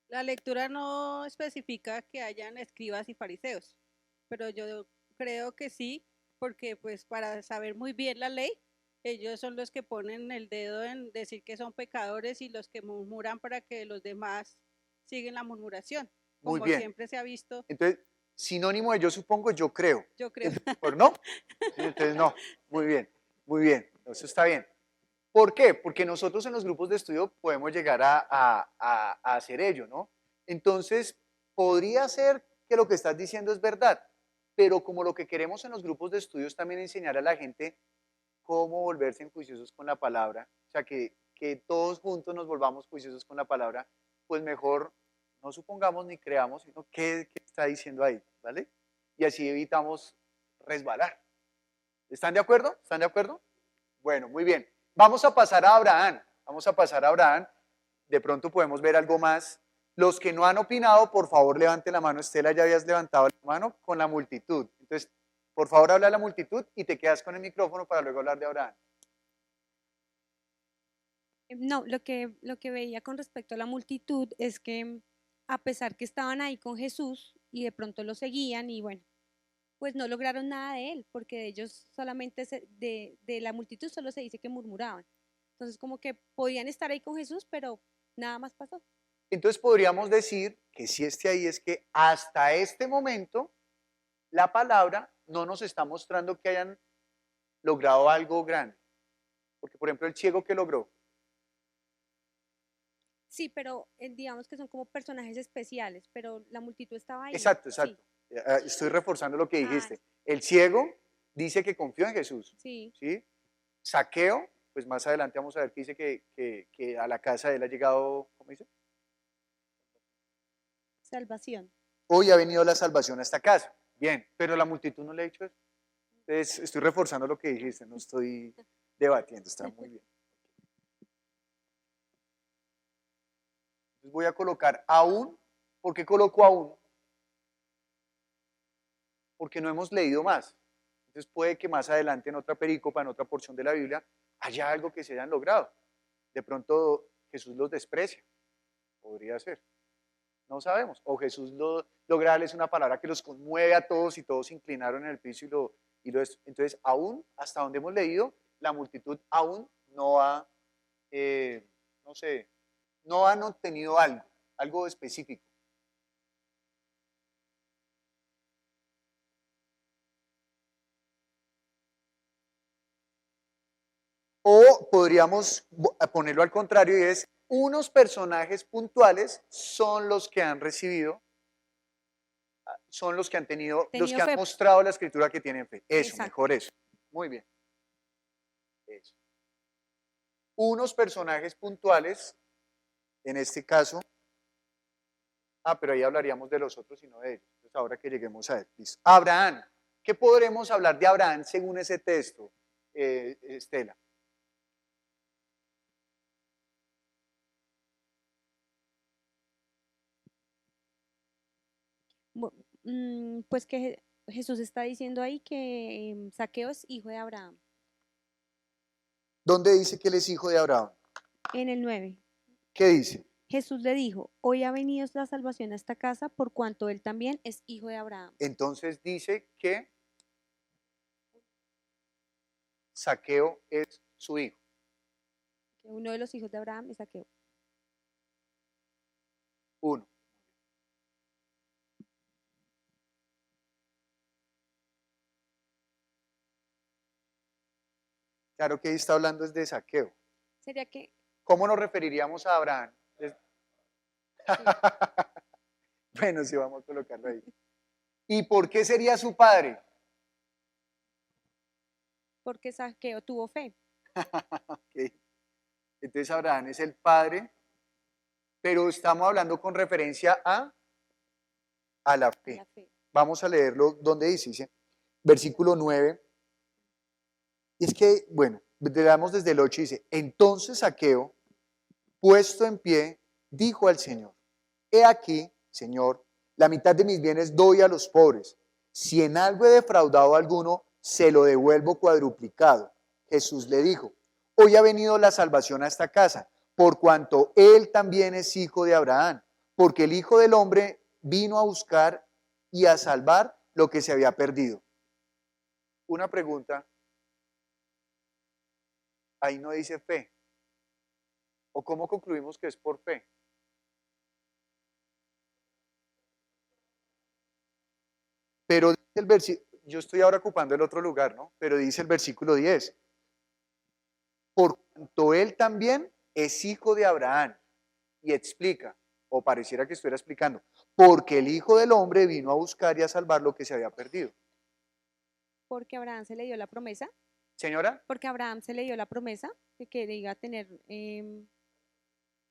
La lectura no especifica que hayan escribas y fariseos, pero yo creo que sí, porque pues para saber muy bien la ley, ellos son los que ponen el dedo en decir que son pecadores y los que murmuran para que los demás siguen la murmuración, Muy como bien. siempre se ha visto. Entonces, sinónimo de yo supongo, yo creo. Yo creo. ¿No? Sí, entonces no. Muy bien. Eso está bien. ¿Por qué? Porque nosotros en los grupos de estudio podemos llegar a hacer ello, ¿no? Entonces, podría ser que lo que estás diciendo es verdad, pero como lo que queremos en los grupos de estudio es también enseñar a la gente cómo volverse juiciosos con la palabra, o sea, que todos juntos nos volvamos juiciosos con la palabra, pues mejor no supongamos ni creamos, sino qué está diciendo ahí, ¿vale? Y así evitamos resbalar. ¿Están de acuerdo? ¿Están de acuerdo? Bueno, muy bien. Vamos a pasar a Abraham. De pronto podemos ver algo más. Los que no han opinado, por favor, levanten la mano. Estela, ya habías levantado la mano con la multitud. Entonces, por favor, habla a la multitud y te quedas con el micrófono para luego hablar de Abraham. No, lo que veía con respecto a la multitud es que a pesar que estaban ahí con Jesús y de pronto lo seguían y bueno, pues no lograron nada de él, porque de ellos solamente, de la multitud solo se dice que murmuraban. Entonces como que podían estar ahí con Jesús, pero nada más pasó. Entonces podríamos decir que si esté ahí es que hasta este momento la palabra no nos está mostrando que hayan logrado algo grande. Porque, por ejemplo, el ciego que logró. Sí, pero digamos que son como personajes especiales, pero la multitud estaba ahí. Exacto, Sí. exacto. Estoy reforzando lo que Ah, dijiste. El ciego dice que confió en Jesús. sí. ¿Sí? Saqueo, pues más adelante vamos a ver que dice que a la casa de él ha llegado, ¿cómo dice? Salvación. Hoy ha venido la salvación a esta casa. Bien, pero la multitud no le ha dicho eso. Entonces, estoy reforzando lo que dijiste, no estoy debatiendo, está muy bien. Entonces voy a colocar aún. ¿Por qué coloco aún? Porque no hemos leído más. Entonces puede que más adelante en otra perícopa, en otra porción de la Biblia, haya algo que se hayan logrado. De pronto Jesús los desprecia. Podría ser. No sabemos. O Jesús logra darles una palabra que los conmueve a todos y todos se inclinaron en el piso entonces aún, hasta donde hemos leído, la multitud aún no ha, no sé, no han obtenido algo específico. O podríamos ponerlo al contrario y es, unos personajes puntuales son los que han recibido, son los que han tenido los que han fe. mostrado la escritura que tienen fe. Eso, Exacto. mejor eso. Muy bien. Eso. Unos personajes puntuales, en este caso, pero ahí hablaríamos de los otros y no de ellos. Entonces ahora que lleguemos a él. Listo. Abraham. ¿Qué podremos hablar de Abraham según ese texto, Estela? Pues que Jesús está diciendo ahí que Zaqueo es hijo de Abraham. ¿Dónde dice que él es hijo de Abraham? En el 9. ¿Qué dice? Jesús le dijo, hoy ha venido la salvación a esta casa por cuanto él también es hijo de Abraham. Entonces dice que Zaqueo es su hijo. Que uno de los hijos de Abraham es Zaqueo. 1. Claro que ahí está hablando es de Zaqueo. Sería que... ¿Cómo nos referiríamos a Abraham? Bueno, sí, vamos a colocarlo ahí. ¿Y por qué sería su padre? Porque Zaqueo tuvo fe. Okay. Entonces Abraham es el padre, pero estamos hablando con referencia a la fe. Vamos a leerlo donde dice, versículo 9. Y es que, bueno, le damos desde el 8 y dice, entonces Zaqueo, puesto en pie, dijo al Señor, he aquí, Señor, la mitad de mis bienes doy a los pobres. Si en algo he defraudado a alguno, se lo devuelvo cuadruplicado. Jesús le dijo, hoy ha venido la salvación a esta casa, por cuanto él también es hijo de Abraham, porque el Hijo del Hombre vino a buscar y a salvar lo que se había perdido. Una pregunta. Ahí no dice fe. ¿O cómo concluimos que es por fe? Pero dice el versículo, yo estoy ahora ocupando el otro lugar, ¿no? Pero dice el versículo 10. Por cuanto él también es hijo de Abraham. Y explica, o pareciera que estuviera explicando, porque el Hijo del Hombre vino a buscar y a salvar lo que se había perdido. Porque a Abraham se le dio la promesa. Señora. Porque a Abraham se le dio la promesa de que iba a tener...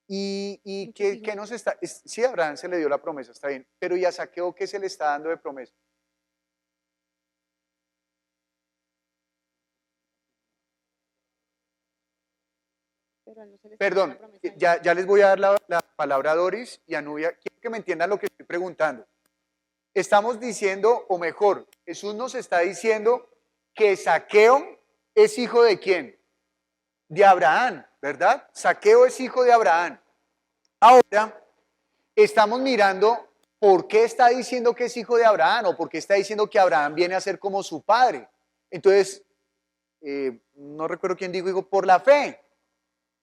¿Y qué nos está...? Sí, a Abraham se le dio la promesa, está bien. Pero ¿y a Zaqueo qué se le está dando de promesa? Perdón, ya les voy a dar la palabra a Doris y a Nubia. Quiero que me entiendan lo que estoy preguntando. Estamos diciendo, o mejor, Jesús nos está diciendo que Zaqueo es hijo de ¿quién? De Abraham, ¿verdad? Zaqueo es hijo de Abraham. Ahora, estamos mirando por qué está diciendo que es hijo de Abraham o por qué está diciendo que Abraham viene a ser como su padre. Entonces, no recuerdo quién dijo, por la fe.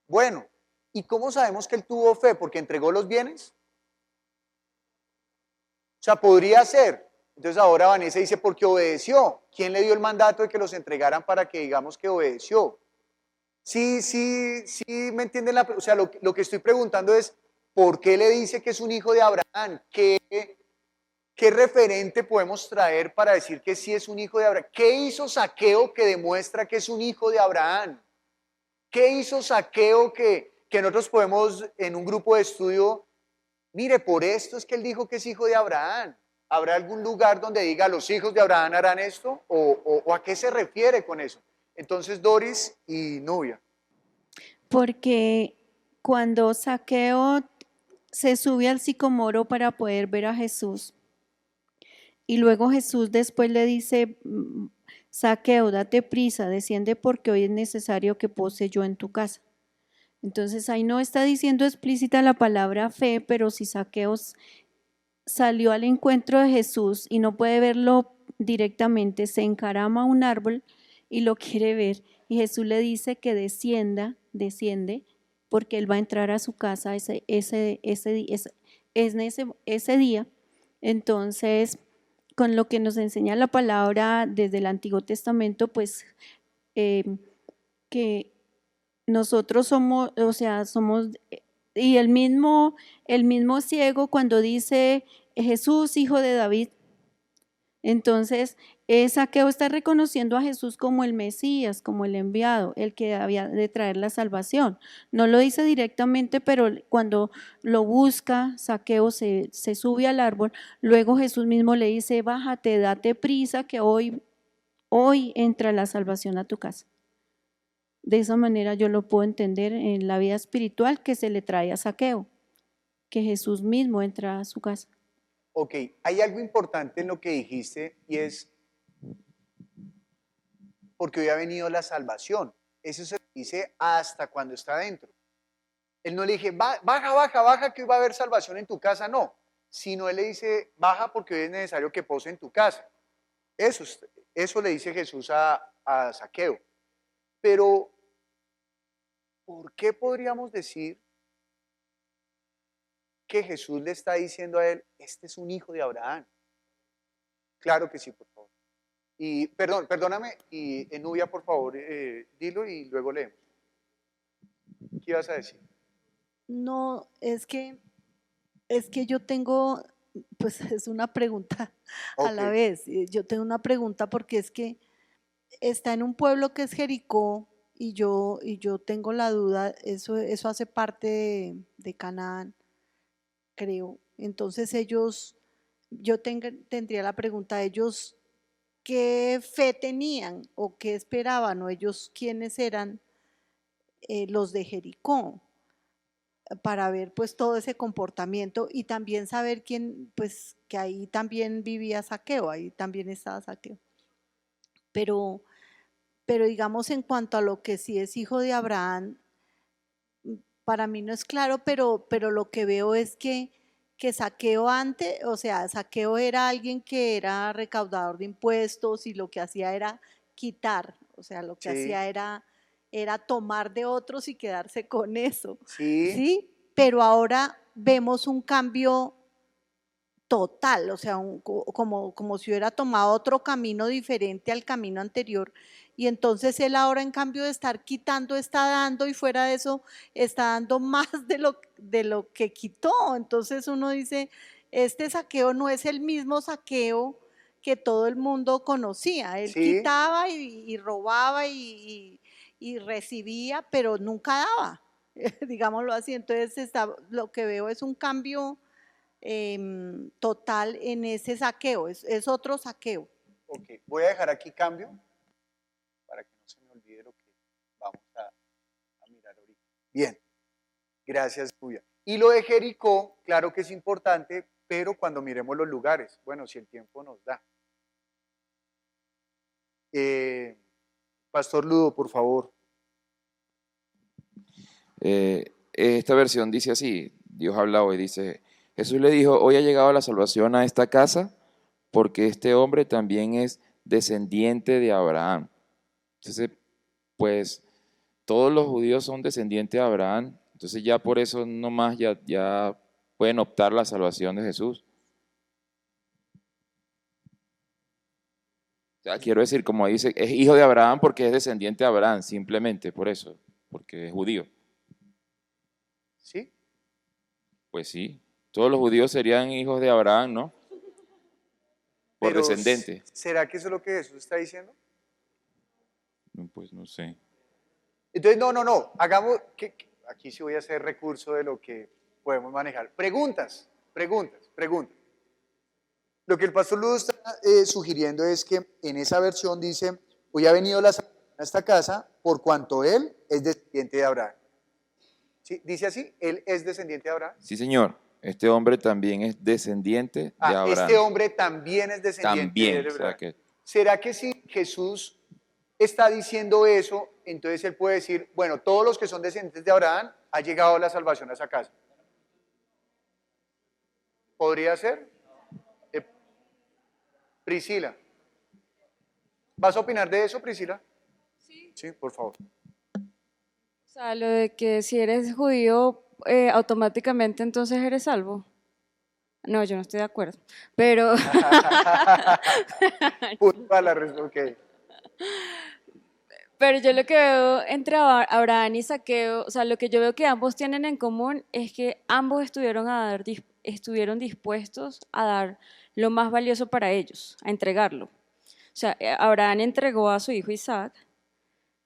Bueno, ¿y cómo sabemos que él tuvo fe? ¿Porque entregó los bienes? O sea, podría ser Entonces ahora Vanessa dice, porque obedeció. ¿Quién le dio el mandato de que los entregaran para que digamos que obedeció? Sí, ¿me entienden? O sea, lo que estoy preguntando es, ¿por qué le dice que es un hijo de Abraham? ¿Qué referente podemos traer para decir que sí es un hijo de Abraham? ¿Qué hizo Zaqueo que demuestra que es un hijo de Abraham? ¿Qué hizo Zaqueo que nosotros podemos en un grupo de estudio, mire, por esto es que él dijo que es hijo de Abraham? ¿Habrá algún lugar donde diga los hijos de Abraham harán esto? ¿O a qué se refiere con eso? Entonces, Doris y Nubia. Porque cuando Zaqueo se sube al sicomoro para poder ver a Jesús, y luego Jesús después le dice, Zaqueo, date prisa, desciende porque hoy es necesario que pose yo en tu casa. Entonces ahí no está diciendo explícita la palabra fe, pero si Zaqueo salió al encuentro de Jesús y no puede verlo directamente, se encarama a un árbol y lo quiere ver. Y Jesús le dice que desciende, porque él va a entrar a su casa ese día. Entonces, con lo que nos enseña la palabra desde el Antiguo Testamento, pues que nosotros somos, y el mismo ciego cuando dice Jesús, hijo de David, entonces Zaqueo está reconociendo a Jesús como el Mesías, como el enviado, el que había de traer la salvación. No lo dice directamente, pero cuando lo busca, Zaqueo se sube al árbol, luego Jesús mismo le dice, bájate, date prisa, que hoy entra la salvación a tu casa. De esa manera yo lo puedo entender en la vida espiritual que se le trae a Zaqueo, que Jesús mismo entra a su casa. Ok, hay algo importante en lo que dijiste y es porque hoy ha venido la salvación. Eso se dice hasta cuando está dentro. Él no le dije, baja, que hoy va a haber salvación en tu casa, no. Sino él le dice, baja porque hoy es necesario que pose en tu casa. Eso le dice Jesús a Zaqueo. Pero, ¿por qué podríamos decir que Jesús le está diciendo a él, este es un hijo de Abraham? Claro que sí, por favor. Y perdóname, y Nubia, por favor, dilo y luego leemos. ¿Qué ibas a decir? No, es que yo tengo, pues es una pregunta a la vez. Yo tengo una pregunta porque es que está en un pueblo que es Jericó y yo tengo la duda, eso hace parte de Canaán, creo. Entonces yo tendría la pregunta, ellos qué fe tenían o qué esperaban o ellos quiénes eran los de Jericó, para ver pues todo ese comportamiento y también saber quién, pues que ahí también vivía Zaqueo, ahí también estaba Zaqueo. Pero digamos en cuanto a lo que sí es hijo de Abraham, para mí no es claro, pero lo que veo es que Zaqueo antes, o sea, Zaqueo era alguien que era recaudador de impuestos y lo que hacía era quitar, o sea, lo que hacía era tomar de otros y quedarse con eso. ¿Sí? Pero ahora vemos un cambio total, o sea, como si hubiera tomado otro camino diferente al camino anterior. Y entonces él ahora, en cambio de estar quitando, está dando, y fuera de eso está dando más de lo que quitó. Entonces uno dice, este Zaqueo no es el mismo Zaqueo que todo el mundo conocía. Él quitaba y robaba y recibía, pero nunca daba, digámoslo así. Entonces lo que veo es un cambio total en ese Zaqueo, es otro Zaqueo. Ok, voy a dejar aquí cambio para que no se me olvide lo que vamos a mirar ahorita. Bien, gracias, Julia. Y lo de Jericó, claro que es importante, pero cuando miremos los lugares, bueno, si el tiempo nos da. Pastor Ludo, por favor. Esta versión dice así, Dios habla hoy, dice, Jesús le dijo, hoy ha llegado la salvación a esta casa porque este hombre también es descendiente de Abraham. Entonces, pues, todos los judíos son descendientes de Abraham, entonces ya por eso nomás ya pueden optar la salvación de Jesús. O sea, quiero decir, como dice, es hijo de Abraham porque es descendiente de Abraham, simplemente por eso, porque es judío. ¿Sí? Pues sí, todos los judíos serían hijos de Abraham, ¿no? Por Pero, descendente. ¿será que eso es lo que Jesús está diciendo? No, pues no sé. Entonces, no, hagamos, aquí sí voy a hacer recurso de lo que podemos manejar. Preguntas. Lo que el pastor Ludo está sugiriendo es que en esa versión dice, hoy ha venido la salvación a esta casa por cuanto él es descendiente de Abraham. ¿Sí? ¿Dice así? ¿Él es descendiente de Abraham? Sí, señor. Este hombre también es descendiente de Abraham. Este hombre también es descendiente de Abraham. O sea que, ¿Será que si Jesús está diciendo eso, entonces él puede decir, bueno, todos los que son descendientes de Abraham, ha llegado la salvación a esa casa? ¿Podría ser? Priscila. ¿Vas a opinar de eso, Priscila? Sí, por favor. O sea, lo de que si eres judío, automáticamente entonces eres salvo. No, yo no estoy de acuerdo, pero... Okay. Pero yo lo que veo entre Abraham y Zaqueo, o sea, lo que yo veo que ambos tienen en común es que ambos estuvieron dispuestos a dar lo más valioso para ellos, a entregarlo. O sea, Abraham entregó a su hijo Isaac.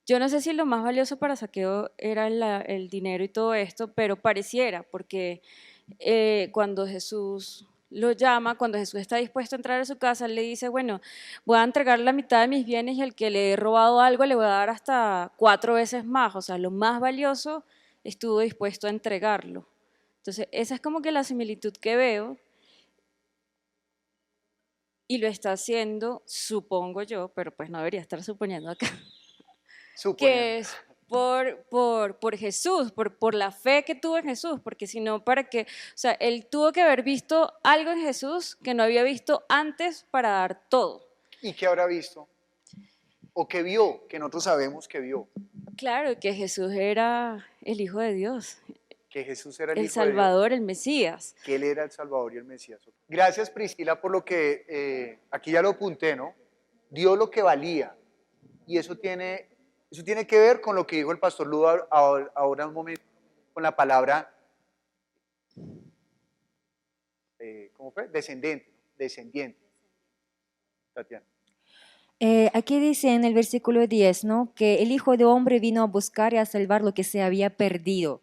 Yo no sé si lo más valioso para Zaqueo era el dinero y todo esto, pero pareciera, porque cuando Jesús lo llama, cuando Jesús está dispuesto a entrar a su casa, él le dice, bueno, voy a entregar la mitad de mis bienes y al que le he robado algo le voy a dar hasta 4 veces más. O sea, lo más valioso estuvo dispuesto a entregarlo. Entonces, esa es como que la similitud que veo. Y lo está haciendo, supongo yo, pero pues no debería estar suponiendo acá, que es por Jesús, por la fe que tuvo en Jesús, porque si no, ¿para qué? O sea, él tuvo que haber visto algo en Jesús que no había visto antes para dar todo. ¿Y qué habrá visto? ¿O qué vio? Que nosotros sabemos que vio. Claro, que Jesús era el Hijo de Dios. Que Jesús era el Hijo Salvador, de Dios, el Mesías. que Él era el Salvador y el Mesías. Gracias, Priscila, por lo que, aquí ya lo apunté, ¿no? Dio lo que valía. Y eso tiene que ver con lo que dijo el pastor Ludo ahora un momento, con la palabra, ¿cómo fue? Descendiente. Tatiana. Aquí dice en el versículo 10, ¿no? Que el Hijo de Hombre vino a buscar y a salvar lo que se había perdido.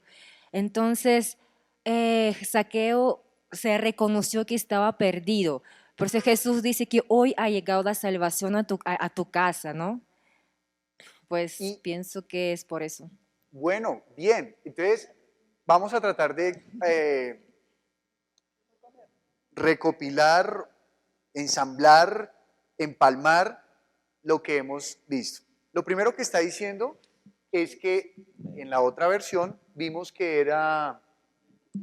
Entonces, Zaqueo se reconoció que estaba perdido. Por eso Jesús dice que hoy ha llegado la salvación a tu casa, ¿no? Pues pienso que es por eso. Bueno, bien. Entonces, vamos a tratar de recopilar, ensamblar, empalmar lo que hemos visto. Lo primero que está diciendo es que en la otra versión vimos que era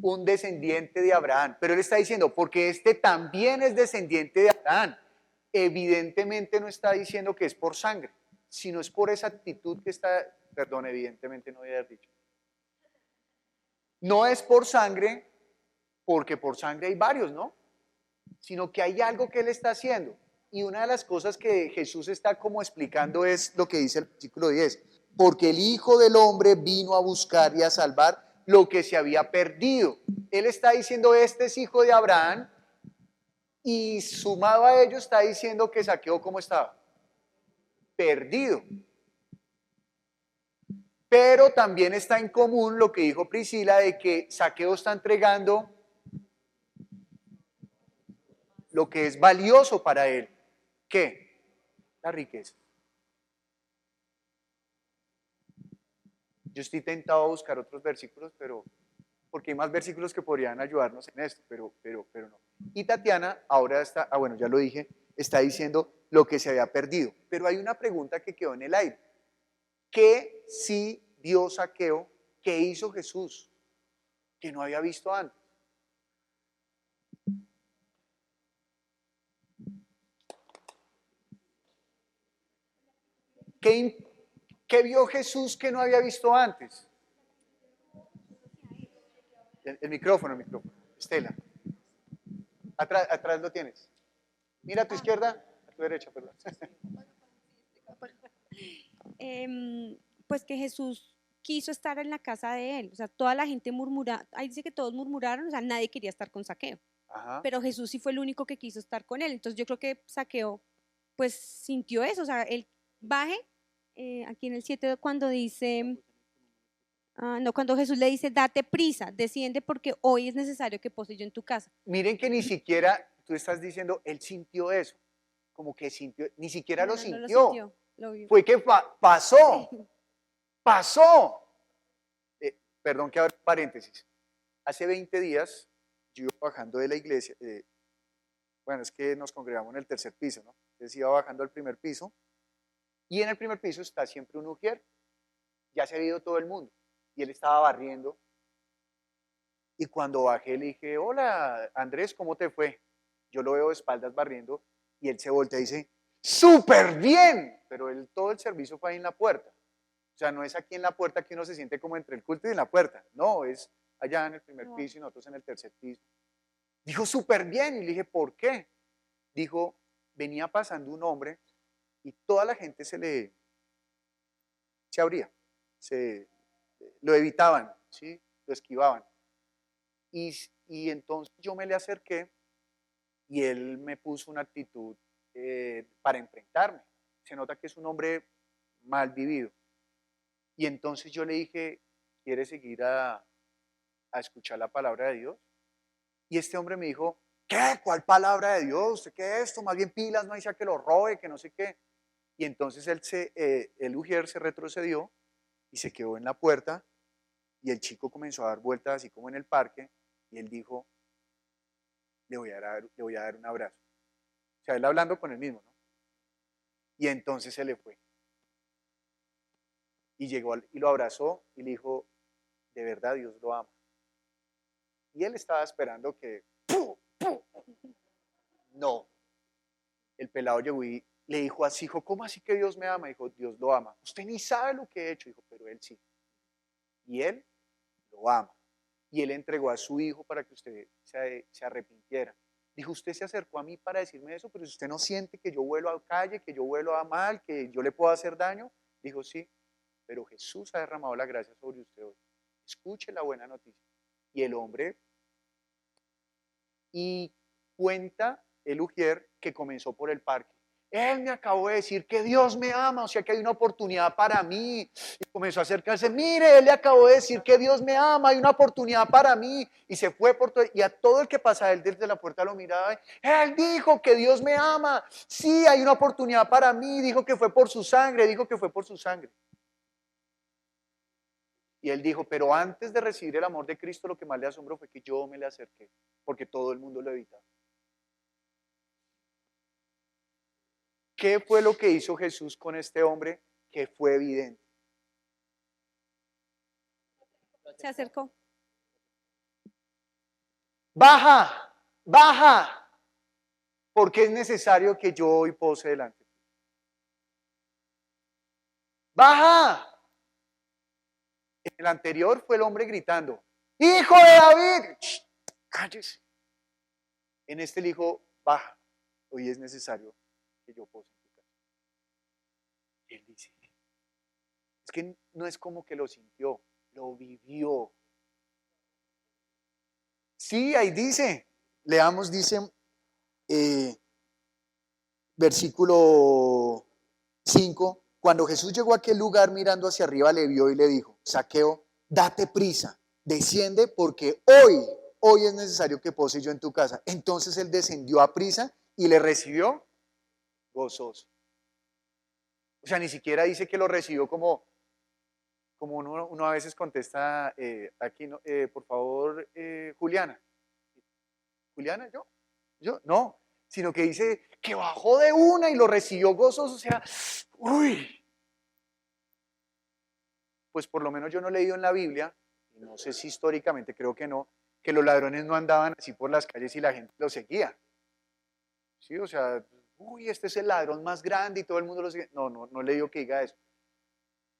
un descendiente de Abraham, pero él está diciendo, porque este también es descendiente de Abraham. Evidentemente no está diciendo que es por sangre, sino es por esa actitud que está, perdón, evidentemente no voy a haber dicho. No es por sangre, porque por sangre hay varios, ¿no? Sino que hay algo que él está haciendo. Y una de las cosas que Jesús está como explicando es lo que dice el versículo 10. Porque el Hijo del Hombre vino a buscar y a salvar lo que se había perdido. Él está diciendo, este es hijo de Abraham, y sumado a ello está diciendo que Zaqueo, ¿cómo estaba? Perdido. Pero también está en común lo que dijo Priscila, de que Zaqueo está entregando lo que es valioso para él. ¿Qué? La riqueza. Yo estoy tentado a buscar otros versículos, pero porque hay más versículos que podrían ayudarnos en esto, pero no. Y Tatiana ahora está, bueno, ya lo dije, está diciendo lo que se había perdido. Pero hay una pregunta que quedó en el aire. ¿Qué sí vio Zaqueo? ¿Qué hizo Jesús que no había visto antes? ¿Qué vio Jesús que no había visto antes? El micrófono. Estela. Atrás lo tienes. Mira a tu izquierda, a tu derecha, perdón. Pues que Jesús quiso estar en la casa de él, o sea, toda la gente murmura, ahí dice que todos murmuraron, o sea, nadie quería estar con Zaqueo, Ajá. pero Jesús sí fue el único que quiso estar con él, entonces yo creo que Zaqueo pues sintió eso, o sea, él baje, aquí en el 7 cuando dice, no, cuando Jesús le dice, date prisa, desciende porque hoy es necesario que pose yo en tu casa. Miren que ni siquiera, tú estás diciendo, él sintió eso, como que sintió, ni siquiera lo sintió. No lo sintió, lo vio. Fue que pasó, pasó. Perdón que abra paréntesis. Hace 20 días yo iba bajando de la iglesia, bueno, es que nos congregamos en el tercer piso, ¿no? Entonces iba bajando al primer piso y en el primer piso está siempre un ujier. Ya se ha ido todo el mundo y él estaba barriendo. Y cuando bajé le dije, hola Andrés, ¿cómo te fue? Yo lo veo de espaldas barriendo y él se voltea y dice, ¡súper bien! Pero él, todo el servicio fue ahí en la puerta. O sea, no es aquí en la puerta que uno se siente como entre el culto y en la puerta. No, es allá en el primer piso y nosotros en el tercer piso. Dijo, súper bien. Y le dije, ¿por qué? Dijo, venía pasando un hombre y toda la gente se abría, lo evitaban, ¿sí? Lo esquivaban. Y entonces yo me le acerqué y él me puso una actitud para enfrentarme. Se nota que es un hombre mal vivido. Y entonces yo le dije, ¿quieres seguir a escuchar la palabra de Dios? Y este hombre me dijo, ¿qué? ¿Cuál palabra de Dios? ¿Usted qué es esto? Más bien pilas, no dice que lo robe, que no sé qué. Y entonces el ujier se retrocedió y se quedó en la puerta y el chico comenzó a dar vueltas así como en el parque y él dijo, le voy a dar un abrazo. O sea, él hablando con él mismo, ¿no? Y entonces se le fue. Y llegó y lo abrazó y le dijo, de verdad Dios lo ama. Y él estaba esperando que, ¡pum! ¡pum! No. El pelado llegó y le dijo así, dijo, ¿cómo así que Dios me ama? Dijo, Dios lo ama. Usted ni sabe lo que he hecho, dijo, pero él sí. Y él lo ama. Y él entregó a su hijo para que usted se arrepintiera. Dijo, usted se acercó a mí para decirme eso, pero si usted no siente que yo vuelo a calle, que yo vuelo a mal, que yo le puedo hacer daño, dijo, sí, pero Jesús ha derramado la gracia sobre usted hoy. Escuche la buena noticia. Y el hombre, y cuenta el ujier que comenzó por el parque. Él me acabó de decir que Dios me ama, o sea que hay una oportunidad para mí. Y comenzó a acercarse, mire, él le acabó de decir que Dios me ama, hay una oportunidad para mí. Y se fue por todo, y a todo el que pasaba, él desde la puerta lo miraba. Él dijo que Dios me ama, sí, hay una oportunidad para mí, dijo que fue por su sangre, dijo que fue por su sangre. Y él dijo, pero antes de recibir el amor de Cristo, lo que más le asombró fue que yo me le acerqué, porque todo el mundo lo evitaba. ¿Qué fue lo que hizo Jesús con este hombre? Que fue evidente. Se acercó. Baja, baja, porque es necesario que yo hoy pose delante. Baja. En el anterior fue el hombre gritando, ¡Hijo de David! ¡Shh! Cállese. En este le dijo, baja, hoy es necesario que yo pose en tu casa. Y él dice, es que no es como que lo sintió, lo vivió. Sí, ahí dice, leamos, dice, versículo 5, cuando Jesús llegó a aquel lugar mirando hacia arriba le vio y le dijo, Zaqueo, date prisa, desciende porque hoy es necesario que pose yo en tu casa. Entonces él descendió a prisa y le recibió gozoso. O sea, ni siquiera dice que lo recibió como uno a veces contesta aquí, no, por favor, Juliana. ¿Juliana, yo? No, sino que dice que bajó de una y lo recibió gozoso, o sea, uy. Pues por lo menos yo no he leído en la Biblia, y no sé si históricamente, creo que no, que los ladrones no andaban así por las calles y la gente los seguía. Sí, o sea, uy, este es el ladrón más grande y todo el mundo lo sigue. No le digo que diga eso.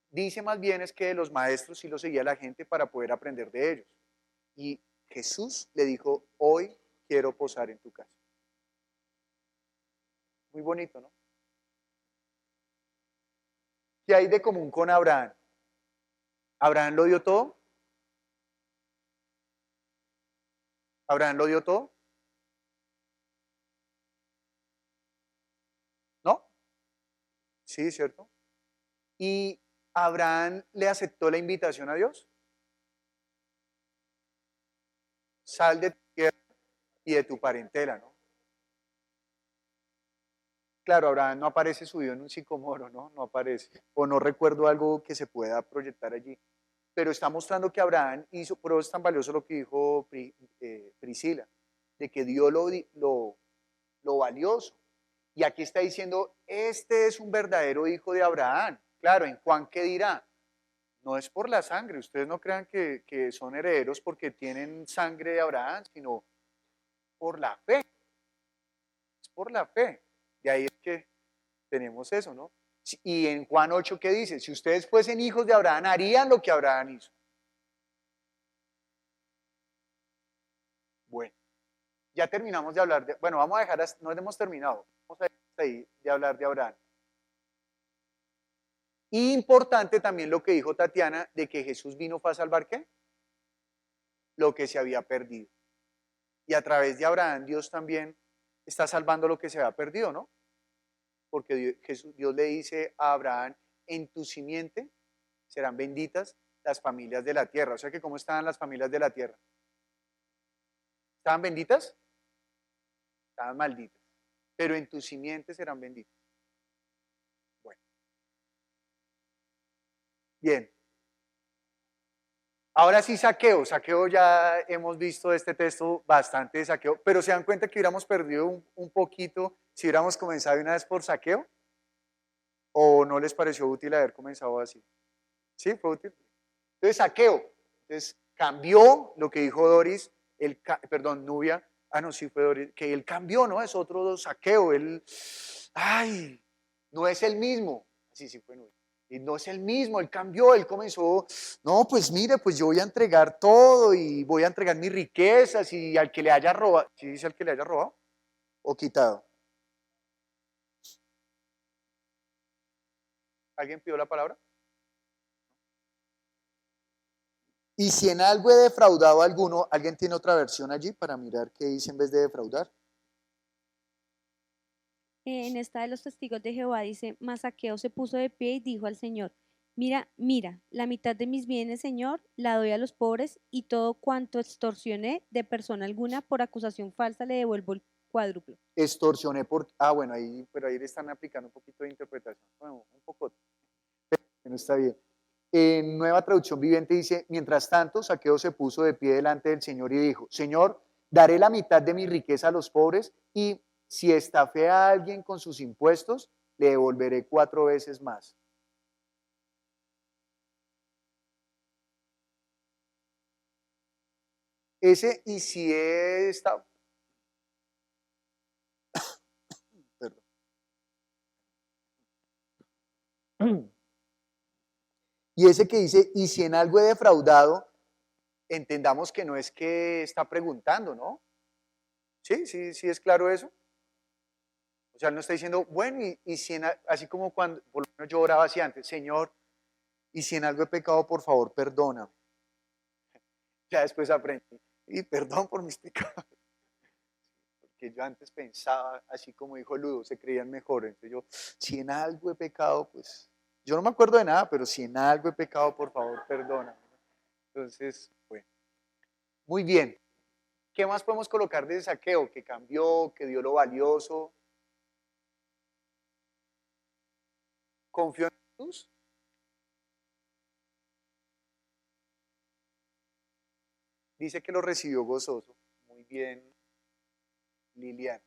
Dice más bien es que los maestros sí lo seguía la gente para poder aprender de ellos. Y Jesús le dijo, hoy quiero posar en tu casa. Muy bonito, ¿no? ¿Qué hay de común con Abraham? ¿Abraham lo dio todo? ¿Abraham lo dio todo? ¿No? Sí, ¿cierto? ¿Y Abraham le aceptó la invitación a Dios? Sal de tu tierra y de tu parentela, ¿no? Claro, Abraham no aparece subido en un sicomoro, ¿no? No aparece. O no recuerdo algo que se pueda proyectar allí. Pero está mostrando que Abraham hizo, pero es tan valioso lo que dijo Priscila, de que dio lo valioso. Y aquí está diciendo, este es un verdadero hijo de Abraham. Claro, en Juan, ¿qué dirá? No es por la sangre, ustedes no crean que son herederos porque tienen sangre de Abraham, sino por la fe. Es por la fe. Y ahí es que tenemos eso, ¿no? Y en Juan 8, ¿qué dice? Si ustedes fuesen hijos de Abraham, harían lo que Abraham hizo. Bueno, ya terminamos de hablar de, bueno, vamos a dejar, no hemos terminado, vamos a dejar hasta ahí de hablar de Abraham. Importante también lo que dijo Tatiana, de que Jesús vino fue a salvar, ¿qué? Lo que se había perdido. Y a través de Abraham, Dios también está salvando lo que se había perdido, ¿no? Porque Dios le dice a Abraham, en tu simiente serán benditas las familias de la tierra. O sea que, ¿cómo estaban las familias de la tierra? ¿Estaban benditas? Estaban malditas. Pero en tu simiente serán benditas. Bueno. Bien. Ahora sí, Zaqueo. Zaqueo, ya hemos visto este texto bastante de Zaqueo, pero se dan cuenta que hubiéramos perdido un poquito si hubiéramos comenzado una vez por Zaqueo. ¿O no les pareció útil haber comenzado así? ¿Sí? ¿Fue útil? Entonces, Zaqueo. Entonces, cambió lo que dijo Doris, perdón, Nubia. No, sí fue Doris, que él cambió, ¿no? Es otro Zaqueo. Él, no es el mismo. Sí fue Nubia. Y no es el mismo, él cambió, él comenzó, no, pues mire, pues yo voy a entregar todo y voy a entregar mis riquezas y al que le haya robado, ¿sí dice al que le haya robado o quitado? ¿Alguien pidió la palabra? Y si en algo he defraudado a alguno, ¿alguien tiene otra versión allí para mirar qué dice en vez de defraudar? En esta de los testigos de Jehová dice, mas Zaqueo se puso de pie y dijo al Señor, mira, la mitad de mis bienes, Señor, la doy a los pobres y todo cuanto extorsioné de persona alguna por acusación falsa le devuelvo el cuádruplo. Extorsioné por, bueno, ahí, pero ahí le están aplicando un poquito de interpretación, bueno, un poco, pero no está bien. En Nueva Traducción Viviente dice, mientras tanto, Zaqueo se puso de pie delante del Señor y dijo, Señor, daré la mitad de mi riqueza a los pobres y si estafé a alguien con sus impuestos, le devolveré 4 veces más. Ese, y si está... Perdón. Y ese que dice, y si en algo he defraudado, entendamos que no es que está preguntando, ¿no? Sí es claro eso. O sea, él no está diciendo, bueno, y si así como cuando, por lo menos yo oraba así antes, Señor, y si en algo he pecado, por favor, perdona. Ya después aprendí, y perdón por mis pecados. Porque yo antes pensaba, así como dijo Ludo, se creían mejor. Entonces yo, si en algo he pecado, pues, yo no me acuerdo de nada, pero si en algo he pecado, por favor, perdona. Entonces, bueno, muy bien. ¿Qué más podemos colocar de Zaqueo? Que cambió, que dio lo valioso. ¿Confió en Jesús? Dice que lo recibió gozoso. Muy bien, Liliana.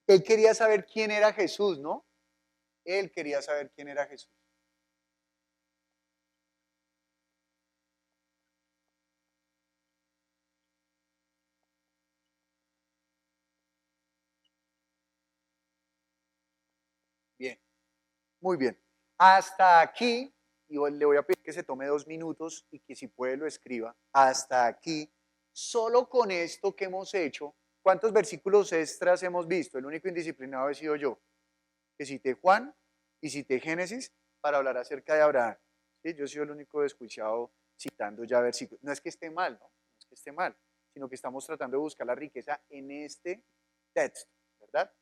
Él quería saber quién era Jesús, ¿no? Él quería saber quién era Jesús. Muy bien. Hasta aquí, y le voy a pedir que se tome 2 minutos y que si puede lo escriba. Hasta aquí, solo con esto que hemos hecho, ¿cuántos versículos extras hemos visto? El único indisciplinado he sido yo, que cité Juan y cité Génesis para hablar acerca de Abraham. ¿Sí? Yo he sido el único desjuiciado citando ya versículos. No es que esté mal, ¿no? No es que esté mal, sino que estamos tratando de buscar la riqueza en este texto, ¿verdad?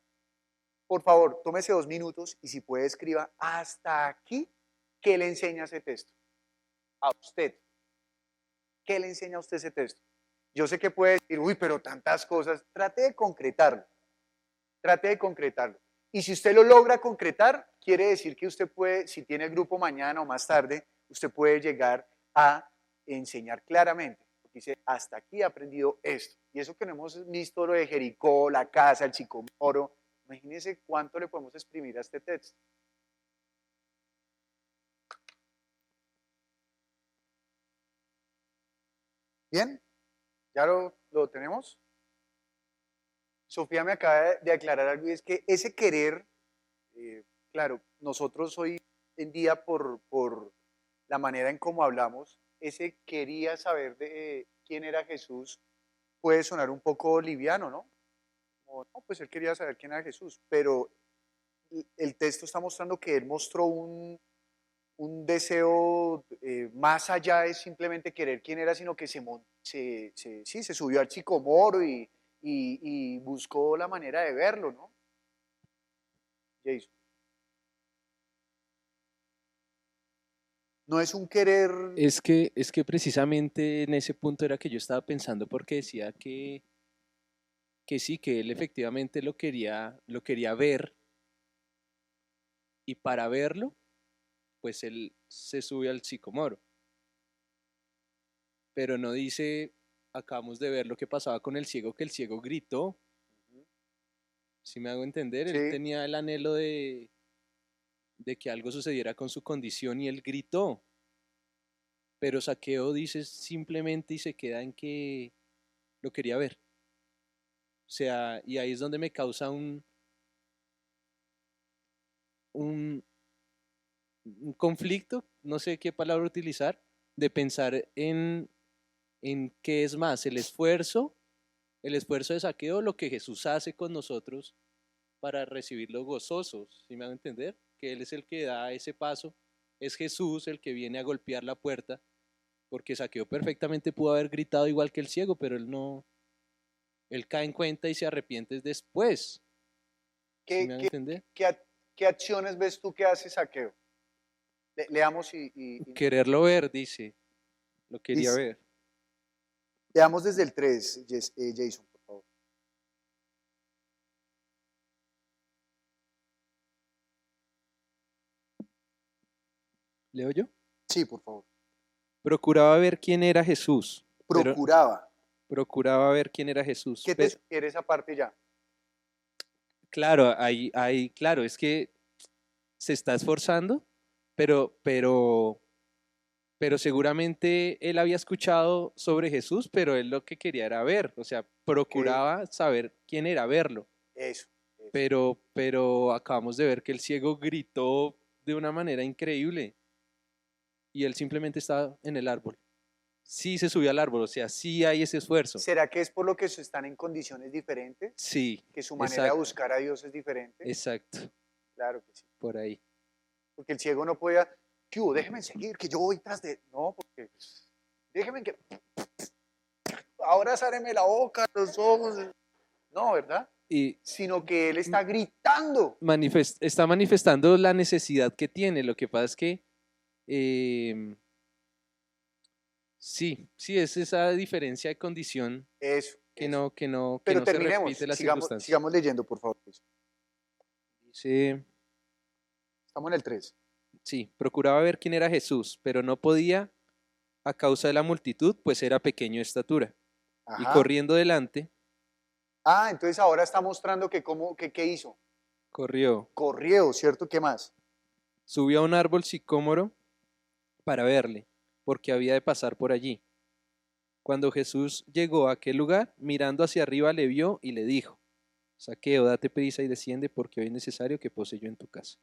Por favor, tómese 2 minutos y si puede escriba hasta aquí, ¿qué le enseña ese texto? A usted. ¿Qué le enseña a usted ese texto? Yo sé que puede decir, uy, pero tantas cosas. Trate de concretarlo. Trate de concretarlo. Y si usted lo logra concretar, quiere decir que usted puede, si tiene el grupo mañana o más tarde, usted puede llegar a enseñar claramente. Porque dice, hasta aquí he aprendido esto. Y eso que no hemos visto, lo de Jericó, la casa, el sicomoro. Imagínense cuánto le podemos exprimir a este texto. ¿Bien? ¿Ya lo tenemos? Sofía me acaba de aclarar algo y es que ese querer, claro, nosotros hoy en día por la manera en cómo hablamos, ese quería saber de quién era Jesús puede sonar un poco liviano, ¿no? Como, no, pues él quería saber quién era Jesús, pero el texto está mostrando que él mostró un deseo más allá de simplemente querer quién era, sino que se subió al sicomoro y buscó la manera de verlo, ¿no? Jason. No es un querer... Es que precisamente en ese punto era que yo estaba pensando porque decía que sí, que él efectivamente lo quería ver y para verlo, pues él se sube al sicomoro. Pero no dice, acabamos de ver lo que pasaba con el ciego, que el ciego gritó. ¿Sí me hago entender? Sí. Él tenía el anhelo de que algo sucediera con su condición y él gritó. Pero Zaqueo dice simplemente y se queda en que lo quería ver. O sea, y ahí es donde me causa un conflicto, no sé qué palabra utilizar, de pensar en qué es más, el esfuerzo de Zaqueo, lo que Jesús hace con nosotros para recibirlo gozosos, ¿sí me hago entender? Que Él es el que da ese paso, es Jesús el que viene a golpear la puerta, porque Zaqueo perfectamente pudo haber gritado igual que el ciego, pero él cae en cuenta y se arrepiente después. ¿Sí me hago entender? ¿Qué acciones ves tú que hace Zaqueo? Leamos y... Quererlo ver, dice, lo quería ver. Leamos desde el 3, Jason, por favor. ¿Leo yo? Sí, por favor. Procuraba ver quién era Jesús. Procuraba ver quién era Jesús. ¿Qué te sugiere esa parte ya? Claro, claro, es que se está esforzando, pero seguramente él había escuchado sobre Jesús, pero él lo que quería era ver, o sea, procuraba saber quién era, verlo. Eso. Pero acabamos de ver que el ciego gritó de una manera increíble y él simplemente estaba en el árbol. Sí se subió al árbol, o sea, sí hay ese esfuerzo. ¿Será que es por lo que están en condiciones diferentes? Sí. Que su manera de buscar a Dios es diferente. Exacto. Claro que sí. Por ahí. Porque el ciego no podía, ¿qué hubo? Déjeme seguir, que yo voy tras de... No, porque déjeme que... Ahora sáreme la boca, los ojos. No, ¿verdad? Sino que él está gritando. Está manifestando la necesidad que tiene. Lo que pasa es que sí, es esa diferencia de condición. Eso. No Pero terminemos, se repite la circunstancia. sigamos leyendo, por favor. Dice, estamos en el 3. Sí, procuraba ver quién era Jesús, pero no podía a causa de la multitud, pues era pequeño de estatura. Ajá. Y corriendo delante. Entonces ahora está mostrando que ¿qué hizo? Corrió, ¿cierto? ¿Qué más? Subió a un árbol sicómoro para verle, porque había de pasar por allí. Cuando Jesús llegó a aquel lugar, mirando hacia arriba le vio y le dijo, Zaqueo, date prisa y desciende, porque hoy es necesario que pose yo en tu casa.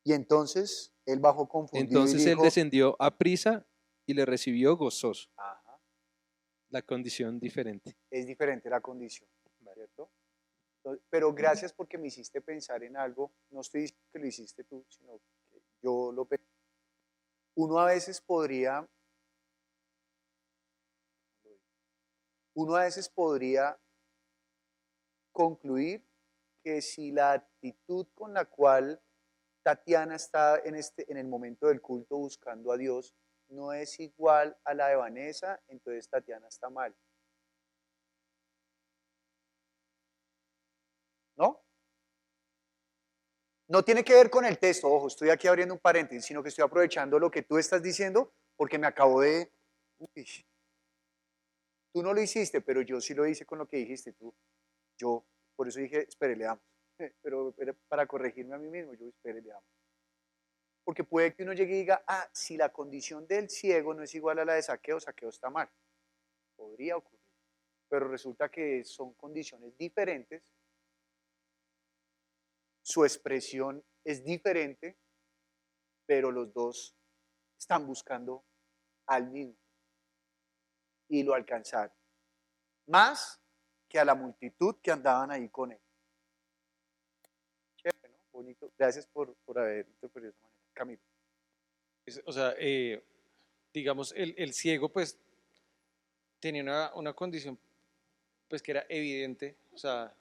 Y entonces él bajó confundido Entonces y él dijo, descendió a prisa y le recibió gozoso. ajá, La condición diferente. es diferente la condición, ¿cierto? Pero gracias porque me hiciste pensar en algo, no estoy diciendo que lo hiciste tú, sino que yo lo pensé. Uno a veces podría concluir que si la actitud con la cual Tatiana está en el momento del culto buscando a Dios no es igual a la de Vanessa, entonces Tatiana está mal. ¿No? No tiene que ver con el texto, ojo, estoy aquí abriendo un paréntesis, sino que estoy aprovechando lo que tú estás diciendo porque me acabo de... Uy, tú no lo hiciste, pero yo sí lo hice con lo que dijiste tú. Yo, por eso dije, espere, le damos. Pero era para corregirme a mí mismo, yo espere, le damos. Porque puede que uno llegue y diga, ah, si la condición del ciego no es igual a la de Zaqueo, Zaqueo está mal. Podría ocurrir. Pero resulta que son condiciones diferentes, su expresión es diferente, pero los dos están buscando al mismo y lo alcanzaron. Más que a la multitud que andaban ahí con él. Chévere, ¿no? Bonito. Gracias por haber interpretado de esa manera. Camilo. O sea, digamos, el ciego pues tenía una condición pues que era evidente, o sea,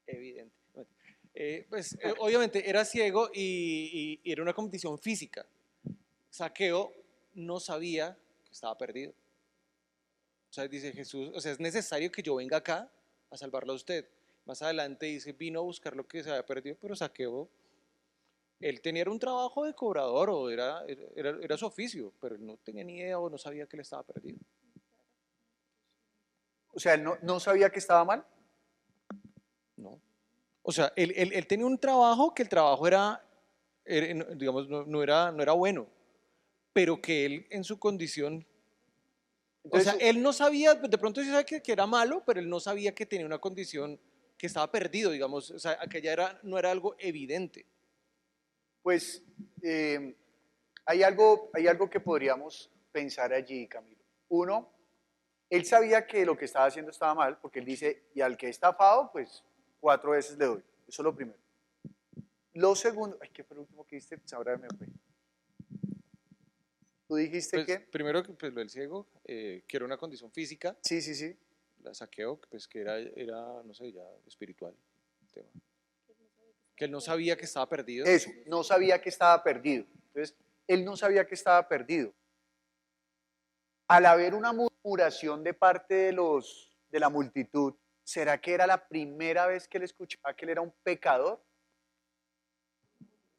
evidente. Obviamente era ciego y era una condición física. Zaqueo no sabía que estaba perdido. O sea, dice Jesús, o sea, es necesario que yo venga acá a salvarlo a usted. Más adelante dice, vino a buscar lo que se había perdido, pero Zaqueo, él tenía un trabajo de cobrador o era su oficio, pero no tenía ni idea o no sabía que él estaba perdido. O sea, ¿él no sabía que estaba mal? No. O sea, él tenía un trabajo que el trabajo digamos, no era bueno, pero que él en su condición... Entonces, o sea, él no sabía, de pronto sí sabía que era malo, pero él no sabía que tenía una condición que estaba perdido, digamos, o sea, aquella no era algo evidente. Pues hay algo que podríamos pensar allí, Camilo. Uno, él sabía que lo que estaba haciendo estaba mal, porque él dice, y al que he estafado, pues 4 veces le doy. Eso es lo primero. Lo segundo, ay, ¿qué fue lo último que dijiste? Pues ahora me fue. Tú dijiste Pues, que... primero, pues lo del ciego, que era una condición física. Sí, sí, sí. La Zaqueo, pues que era, no sé, ya espiritual. El tema. Que él no sabía que estaba perdido. Eso, no sabía que estaba perdido. Entonces, él no sabía que estaba perdido. Al haber una murmuración de parte de la multitud, ¿será que era la primera vez que él escuchaba que él era un pecador?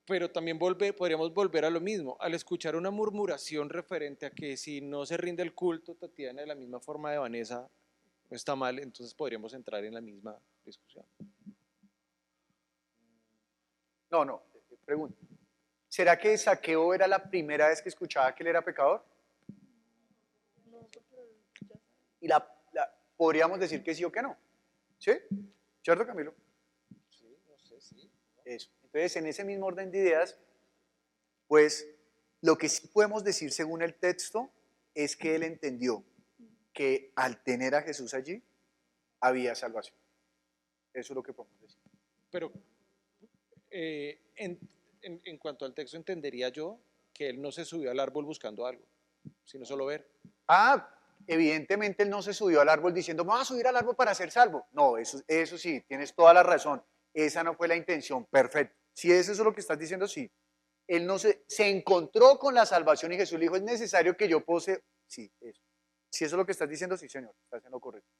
Pero también podríamos volver a lo mismo, al escuchar una murmuración referente a que si no se rinde el culto, Tatiana, de la misma forma de Vanessa, está mal, entonces podríamos entrar en la misma discusión. No, pregunto. ¿Será que Zaqueo era la primera vez que escuchaba que él era pecador? Y podríamos decir que sí o que no. ¿Sí? ¿Cierto, Camilo? Sí, no sé, sí. Eso. Entonces, en ese mismo orden de ideas, pues lo que sí podemos decir según el texto es que él entendió que al tener a Jesús allí, había salvación. Eso es lo que podemos decir. Pero en cuanto al texto, entendería yo que él no se subió al árbol buscando algo, sino solo ver. Ah, evidentemente él no se subió al árbol diciendo, me voy a subir al árbol para ser salvo. No, eso sí, tienes toda la razón. Esa no fue la intención, perfecto. Si eso es lo que estás diciendo, sí. Él no se encontró con la salvación y Jesús le dijo, es necesario que yo posee. Sí, eso. Si eso es lo que estás diciendo, sí, señor, estás haciendo lo correcto.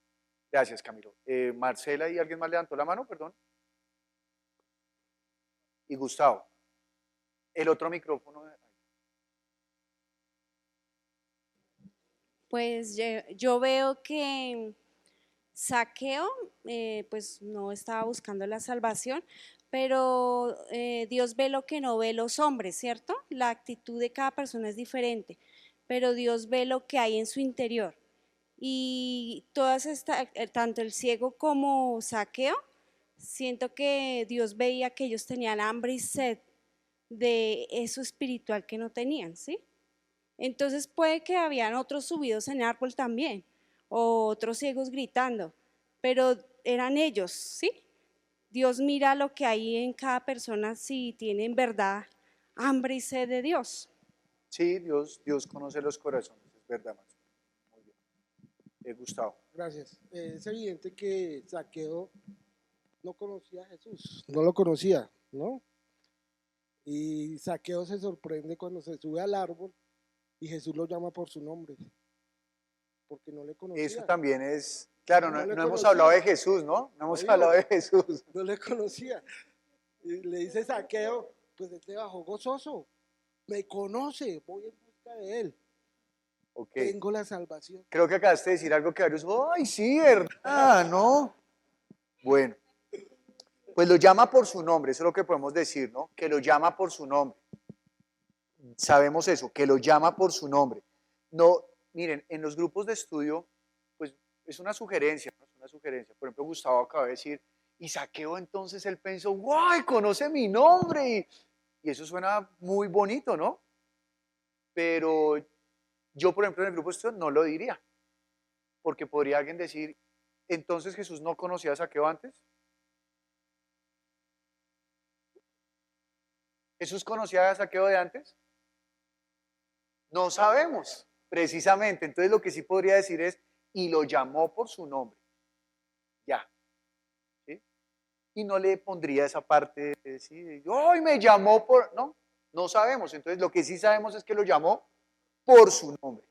Gracias, Camilo. Marcela y alguien más levantó la mano, perdón. Y Gustavo. El otro micrófono. Pues yo veo que Zaqueo pues no estaba buscando la salvación, pero Dios ve lo que no ve los hombres, ¿cierto? La actitud de cada persona es diferente, pero Dios ve lo que hay en su interior. Y tanto el ciego como Zaqueo, siento que Dios veía que ellos tenían hambre y sed de eso espiritual que no tenían, ¿sí? Entonces puede que habían otros subidos en árbol también, o otros ciegos gritando, pero eran ellos, ¿sí? Dios mira lo que hay en cada persona si tiene en verdad hambre y sed de Dios. Sí, Dios conoce los corazones, es verdad, Max. Muy bien. Gustavo. Gracias. Es evidente que Zaqueo no conocía a Jesús, no lo conocía, ¿no? Y Zaqueo se sorprende cuando se sube al árbol y Jesús lo llama por su nombre, porque no le conocía. Eso también es, claro, no le hemos conocía. hablado de Jesús, ¿no? No hemos hablado de Jesús. No le conocía. Y le dice Zaqueo, pues él se bajó gozoso, me conoce, voy en busca de él. Okay. Tengo la salvación. Creo que acabaste de decir algo que varios, ¡ay, sí, verdad! ¿No? Bueno, pues lo llama por su nombre, eso es lo que podemos decir, ¿no? Que lo llama por su nombre. Sabemos eso, que lo llama por su nombre. No, miren, en los grupos de estudio, pues es una sugerencia, ¿no? Es una sugerencia. Por ejemplo, Gustavo acaba de decir, y Zaqueo entonces él pensó, ¡guay, conoce mi nombre! Y eso suena muy bonito, ¿no? Pero yo, por ejemplo, en el grupo de estudio no lo diría, porque podría alguien decir, ¿entonces Jesús no conocía a Zaqueo antes? ¿Jesús conocía a Zaqueo de antes? No sabemos, precisamente. Entonces lo que sí podría decir es, y lo llamó por su nombre. Ya. ¿Sí? Y no le pondría esa parte de decir, ¡ay, me llamó por...! No, no sabemos. Entonces lo que sí sabemos es que lo llamó por su nombre.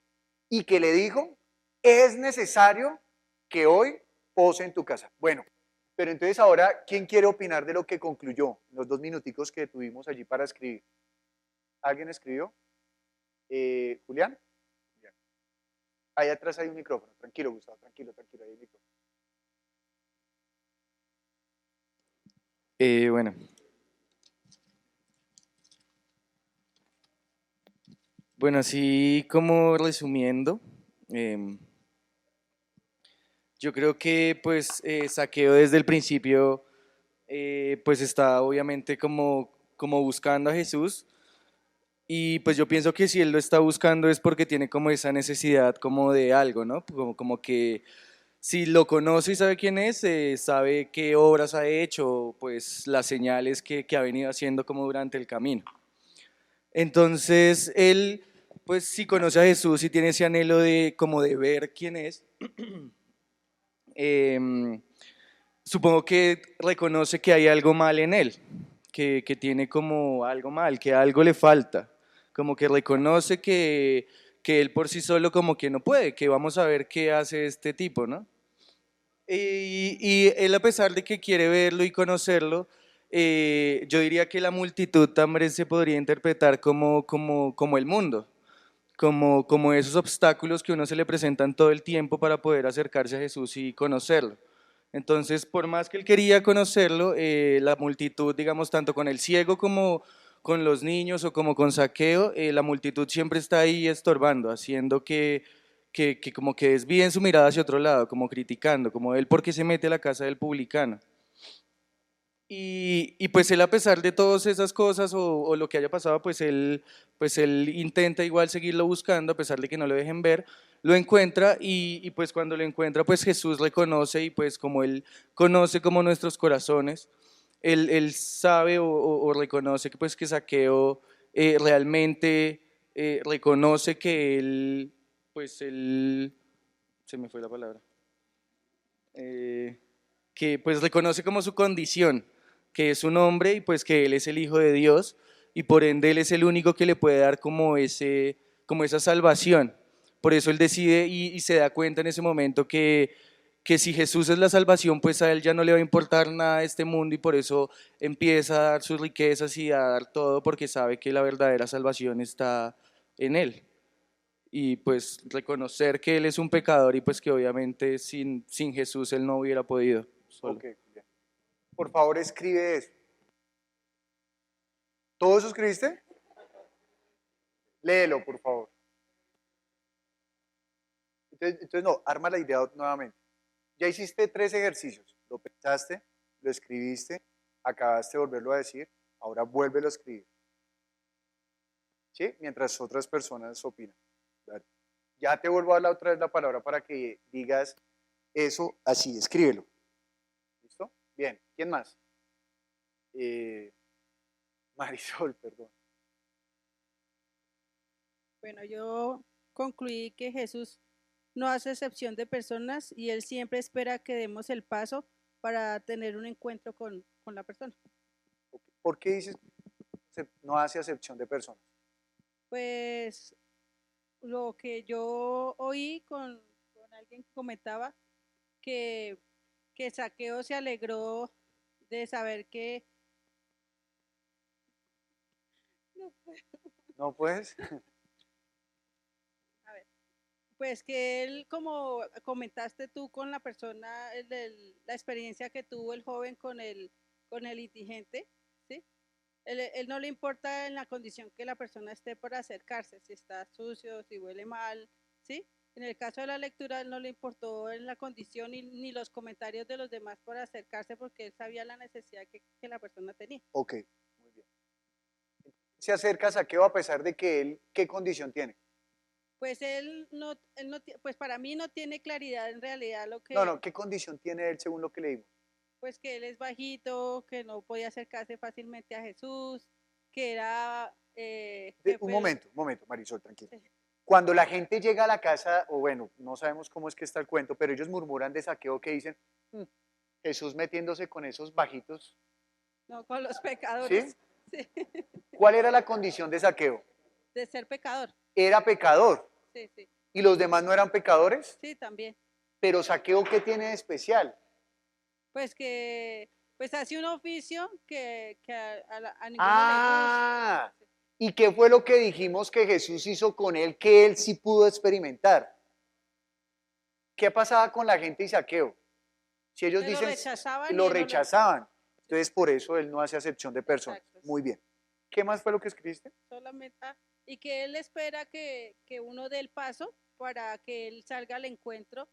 Y que le dijo, es necesario que hoy pose en tu casa. Bueno, pero entonces ahora, ¿quién quiere opinar de lo que concluyó en los 2 minuticos que tuvimos allí para escribir? ¿Alguien escribió? ¿Julián? Ahí atrás hay un micrófono. Tranquilo, Gustavo, tranquilo, ahí hay un micrófono. Bueno. Bueno, así como resumiendo, yo creo que pues Zaqueo desde el principio pues está obviamente como buscando a Jesús, y pues yo pienso que si él lo está buscando es porque tiene como esa necesidad como de algo, ¿no? Como que si lo conoce y sabe quién es, sabe qué obras ha hecho, pues las señales que ha venido haciendo como durante el camino. Entonces él pues si conoce a Jesús y tiene ese anhelo de como de ver quién es, supongo que reconoce que hay algo mal en él, que tiene como algo mal, que algo le falta, como que reconoce que él por sí solo como que no puede, que vamos a ver qué hace este tipo, ¿no? Y él, a pesar de que quiere verlo y conocerlo, yo diría que la multitud también se podría interpretar como el mundo, como esos obstáculos que a uno se le presentan todo el tiempo para poder acercarse a Jesús y conocerlo. Entonces, por más que él quería conocerlo, la multitud, digamos, tanto con el ciego como con los niños o como con Zaqueo, la multitud siempre está ahí estorbando, haciendo que como que desvíen su mirada hacia otro lado, como criticando, como él por qué se mete a la casa del publicano. Y pues él, a pesar de todas esas cosas o lo que haya pasado, pues él intenta igual seguirlo buscando, a pesar de que no lo dejen ver, lo encuentra y pues cuando lo encuentra, pues Jesús reconoce, y pues como él conoce como nuestros corazones, él sabe o reconoce que pues que Zaqueo realmente reconoce que él, pues él, se me fue la palabra, que pues reconoce como su condición, que es un hombre y pues que él es el Hijo de Dios, y por ende él es el único que le puede dar como esa salvación. Por eso él decide y se da cuenta en ese momento que si Jesús es la salvación, pues a él ya no le va a importar nada de este mundo, y por eso empieza a dar sus riquezas y a dar todo, porque sabe que la verdadera salvación está en él. Y pues reconocer que él es un pecador y pues que obviamente sin Jesús él no hubiera podido solo. Okay, bien. Por favor, escribe eso. ¿Todo eso escribiste? Léelo, por favor. Entonces no, arma la idea nuevamente. Ya hiciste 3 ejercicios. Lo pensaste, lo escribiste, acabaste de volverlo a decir, ahora vuélvelo a escribir. ¿sí? Mientras otras personas opinan. Dale. Ya te vuelvo a dar otra vez la palabra para que digas eso así, escríbelo. ¿Listo? Bien, ¿quién más? Marisol, perdón. Bueno, yo concluí que Jesús no hace excepción de personas y Él siempre espera que demos el paso para tener un encuentro con la persona. ¿Por qué dices no hace acepción de personas? Pues lo que yo oí con alguien que comentaba que Zaqueo se alegró de saber que... No puedo. ¿No puedes? A ver, pues que él, como comentaste tú con la persona, la experiencia que tuvo el joven con el indigente, ¿sí? Él no le importa en la condición que la persona esté por acercarse, si está sucio, si huele mal, ¿sí? En el caso de la lectura, él no le importó en la condición ni los comentarios de los demás por acercarse porque él sabía la necesidad que la persona tenía. Ok, muy bien. Se acerca a Zaqueo a pesar de que él, ¿qué condición tiene? Pues pues para mí no tiene claridad en realidad lo que... No, ¿qué condición tiene él según lo que leímos? Pues que él es bajito, que no podía acercarse fácilmente a Jesús, que era... Un momento, Marisol, tranquilo. Sí. Cuando la gente llega a la casa, o bueno, no sabemos cómo es que está el cuento, pero ellos murmuran de Zaqueo que dicen, Jesús metiéndose con esos bajitos. No, con los pecadores. ¿Sí? Sí. ¿Cuál era la condición de Zaqueo? De ser pecador. Era pecador. Sí, sí. ¿Y los demás no eran pecadores? Sí, también. Pero Zaqueo, ¿qué tiene de especial? Pues que hace un oficio que a ninguno le gusta. ¿Y qué fue lo que dijimos que Jesús hizo con él que él sí pudo experimentar? ¿Qué pasaba con la gente y Zaqueo? Si ellos que dicen, lo rechazaban. Entonces por eso él no hace acepción de personas. Exacto. Muy bien. ¿Qué más fue lo que escribiste? Solamente, y que él espera que uno dé el paso para que él salga al encuentro,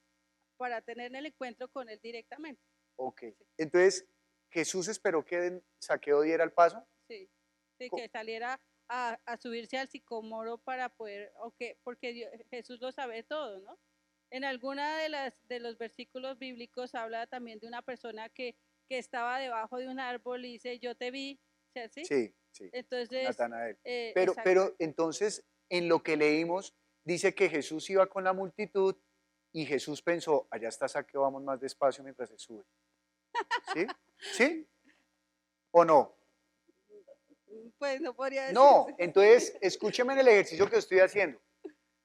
para tener el encuentro con él directamente. Ok. Entonces, ¿Jesús esperó que Zaqueo diera el paso? Sí, que saliera a subirse al sicómoro para poder, porque Jesús lo sabe todo, ¿no? En alguna de los versículos bíblicos habla también de una persona que estaba debajo de un árbol y dice, yo te vi, ¿sí? Sí. Entonces, Natanael. Pero entonces, en lo que leímos, dice que Jesús iba con la multitud y Jesús pensó, allá está Zaqueo, vamos más despacio mientras se sube. ¿Sí? ¿Sí? ¿O no? Pues no podría decir. No, entonces, escúcheme en el ejercicio que estoy haciendo.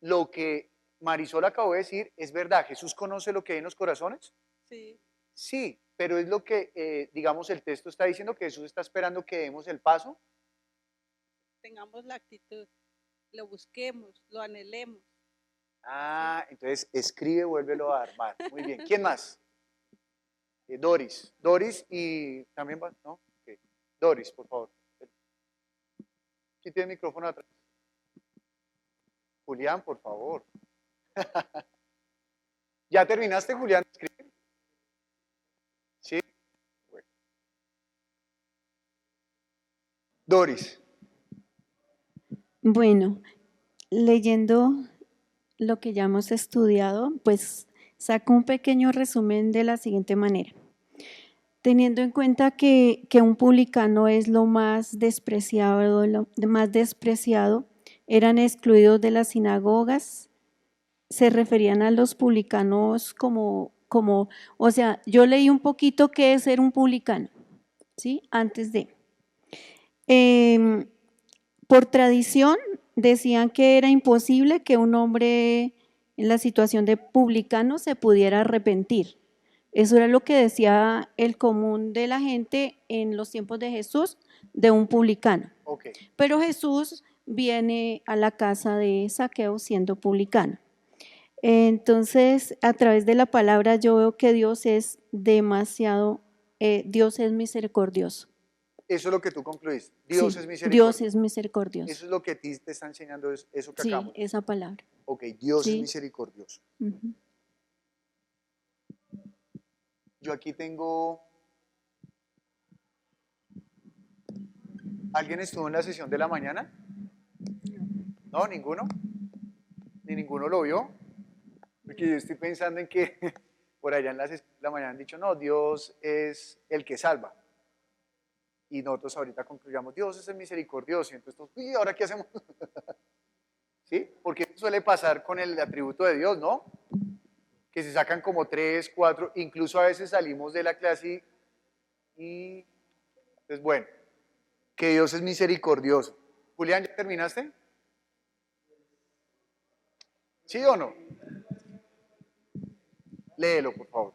Lo que Marisol acabó de decir es verdad. ¿Jesús conoce lo que hay en los corazones? Sí. Sí, pero es lo que, digamos, el texto está diciendo que Jesús está esperando que demos el paso. Tengamos la actitud, lo busquemos, lo anhelemos. Entonces escribe, vuélvelo a armar. Muy bien. ¿Quién más? Doris. Doris y también va, ¿no? Okay. Doris, por favor. Quite el micrófono atrás. Julián, por favor. ¿Ya terminaste, Julián? ¿Sí? Bueno. Doris. Bueno, leyendo lo que ya hemos estudiado, pues saco un pequeño resumen de la siguiente manera. Teniendo en cuenta que un publicano es lo más despreciado, eran excluidos de las sinagogas, se referían a los publicanos como, o sea, yo leí un poquito qué es ser un publicano, ¿sí? Antes de. Por tradición decían que era imposible que un hombre en la situación de publicano se pudiera arrepentir. Eso era lo que decía el común de la gente en los tiempos de Jesús, de un publicano. Okay. Pero Jesús viene a la casa de Zaqueo siendo publicano. Entonces, a través de la palabra yo veo que Dios es demasiado, Dios es misericordioso. Eso es lo que tú concluís. Dios es misericordioso. Dios es misericordioso. Eso es lo que a ti te está enseñando, eso que sí, acabamos. Sí, esa palabra. Ok, Dios es misericordioso. Yo aquí tengo... ¿Alguien estuvo en la sesión de la mañana? ¿No? ¿Ninguno? ¿Ni ninguno lo vio? Porque yo estoy pensando en que por allá en la mañana han dicho, no, Dios es el que salva. Y nosotros ahorita concluyamos, Dios es el misericordioso. Y entonces, ¿y ahora qué hacemos? ¿Sí? Porque eso suele pasar con el atributo de Dios, ¿no? Que se sacan como 3, 4, incluso a veces salimos de la clase y pues bueno, que Dios es misericordioso. Julián, ¿ya terminaste? ¿Sí o no? Léelo, por favor.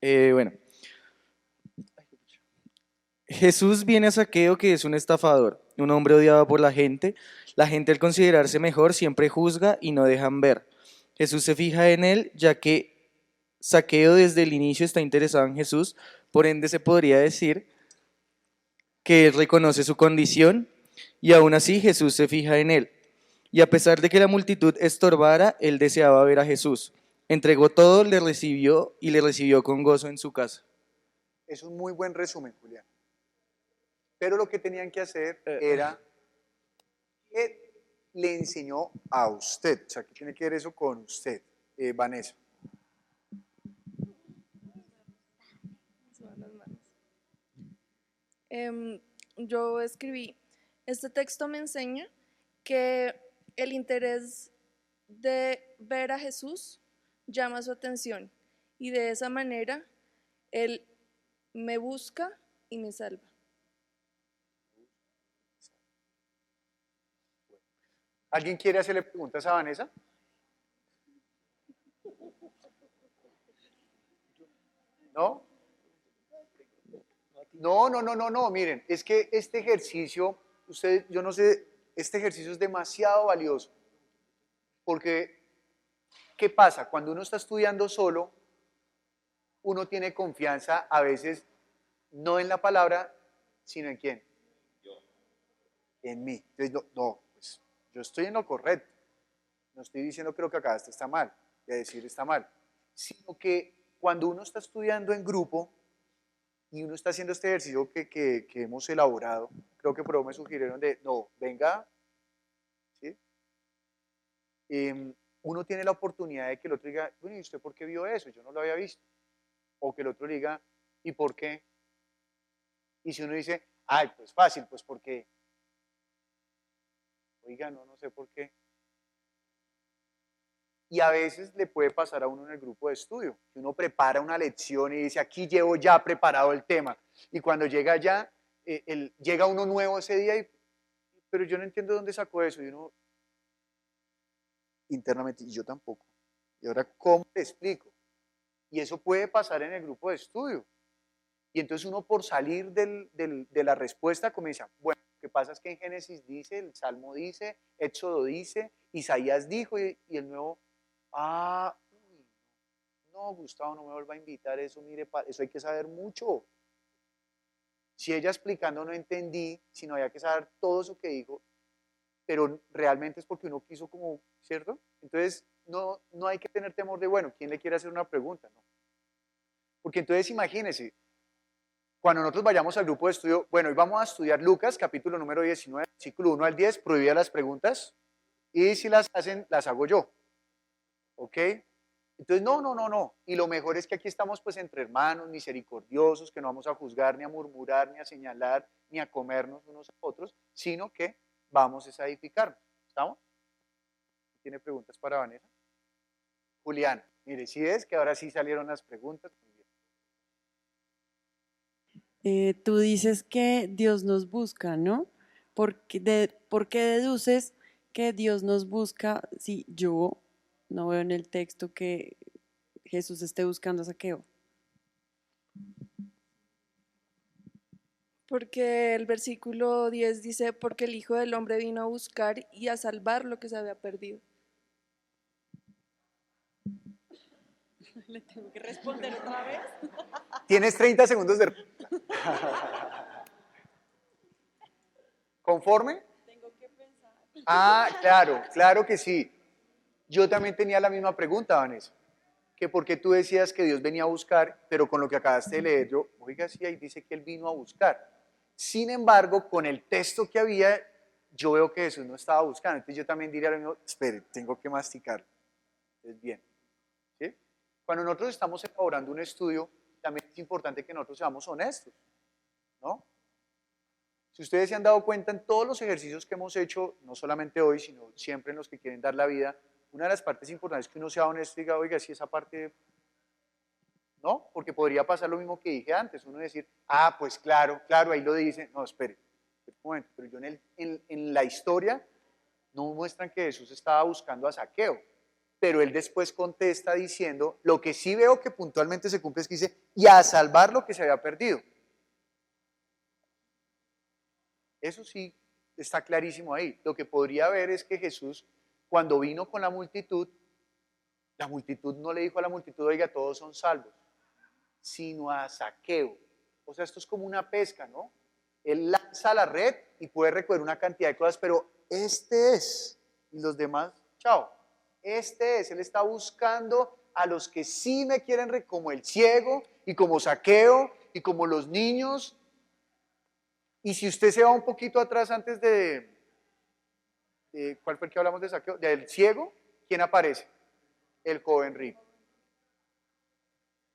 Bueno, Jesús viene a Zaqueo, que es un estafador, un hombre odiado por la gente. La gente, al considerarse mejor, siempre juzga y no dejan ver. Jesús se fija en él, ya que Zaqueo desde el inicio está interesado en Jesús, por ende se podría decir que él reconoce su condición y aún así Jesús se fija en él. Y a pesar de que la multitud estorbara, él deseaba ver a Jesús. Entregó todo, le recibió y le recibió con gozo en su casa. Es un muy buen resumen, Julián. Pero lo que tenían que hacer era que le enseñó a usted. O sea, ¿qué tiene que ver eso con usted, Vanessa? Yo escribí, este texto me enseña que el interés de ver a Jesús llama su atención y de esa manera Él me busca y me salva. ¿Alguien quiere hacerle preguntas a Vanessa? ¿No? No, miren, es que este ejercicio, yo no sé, este ejercicio es demasiado valioso, porque, ¿qué pasa? Cuando uno está estudiando solo, uno tiene confianza a veces, no en la palabra, sino en quién, en mí. Entonces, pues, yo estoy en lo correcto, no estoy diciendo que lo que acabaste está mal, de decir está mal, sino que cuando uno está estudiando en grupo, y uno está haciendo este ejercicio que hemos elaborado, creo que por eso me sugirieron venga, ¿sí? Uno tiene la oportunidad de que el otro diga, bueno, ¿y usted por qué vio eso? Yo no lo había visto. O que el otro diga, ¿y por qué? Y si uno dice, ay, pues fácil, pues porque, oiga, no sé por qué. Y a veces le puede pasar a uno en el grupo de estudio, que uno prepara una lección y dice, aquí llevo ya preparado el tema. Y cuando llega allá, llega uno nuevo ese día, pero yo no entiendo dónde sacó eso. Y uno, internamente, y yo tampoco. Y ahora, ¿cómo te explico? Y eso puede pasar en el grupo de estudio. Y entonces uno por salir de la respuesta comienza, bueno, lo que pasa es que en Génesis dice, el Salmo dice, Éxodo dice, Isaías dijo, y el nuevo... no, Gustavo, no me vuelva a invitar eso, mire, eso hay que saber mucho. Si ella explicando no entendí, sino había que saber todo eso que dijo, pero realmente es porque uno quiso como, ¿cierto? Entonces, no hay que tener temor de, bueno, ¿quién le quiere hacer una pregunta? No. Porque entonces imagínense, cuando nosotros vayamos al grupo de estudio, bueno, hoy vamos a estudiar Lucas, capítulo número 19, versículo 1 al 10, prohibidas las preguntas, y si las hacen, las hago yo. ¿Ok? Entonces, no. Y lo mejor es que aquí estamos pues entre hermanos, misericordiosos, que no vamos a juzgar, ni a murmurar, ni a señalar, ni a comernos unos a otros, sino que vamos a edificarnos. ¿Estamos? ¿Tiene preguntas para Vanessa? Julián, mire, si es que ahora sí salieron las preguntas. Tú dices que Dios nos busca, ¿no? ¿Por qué deduces que Dios nos busca si yo no veo en el texto que Jesús esté buscando a Zaqueo? Porque el versículo 10 dice, porque el Hijo del Hombre vino a buscar y a salvar lo que se había perdido. ¿Le tengo que responder otra vez? Tienes 30 segundos de... ¿Conforme? Tengo que pensar. Claro que sí. Yo también tenía la misma pregunta, Vanessa, que por qué tú decías que Dios venía a buscar, pero con lo que acabaste de leer, yo, oiga, sí, ahí dice que Él vino a buscar. Sin embargo, con el texto que había, yo veo que Jesús no estaba buscando. Entonces yo también diría lo mismo, espere, tengo que masticar. Es bien. ¿Sí? Cuando nosotros estamos elaborando un estudio, también es importante que nosotros seamos honestos, ¿no? Si ustedes se han dado cuenta en todos los ejercicios que hemos hecho, no solamente hoy, sino siempre en los que quieren dar la vida, una de las partes importantes es que uno sea honesto y diga, oiga, si esa parte, ¿no? Porque podría pasar lo mismo que dije antes, uno decir, ah, pues claro, claro, ahí lo dice, no, espere, un momento, pero yo en la historia no muestran que Jesús estaba buscando a Zaqueo, pero él después contesta diciendo, lo que sí veo que puntualmente se cumple es que dice, y a salvar lo que se había perdido. Eso sí está clarísimo ahí. Lo que podría ver es que Jesús, cuando vino con la multitud no le dijo a la multitud, oiga, todos son salvos, sino a Zaqueo. O sea, esto es como una pesca, ¿no? Él lanza la red y puede recoger una cantidad de cosas, pero este es, y los demás, chao. Este es, él está buscando a los que sí me quieren, como el ciego, y como Zaqueo, y como los niños. Y si usted se va un poquito atrás antes ¿cuál fue el que hablamos de Zaqueo? Del ciego, ¿quién aparece? El joven rico.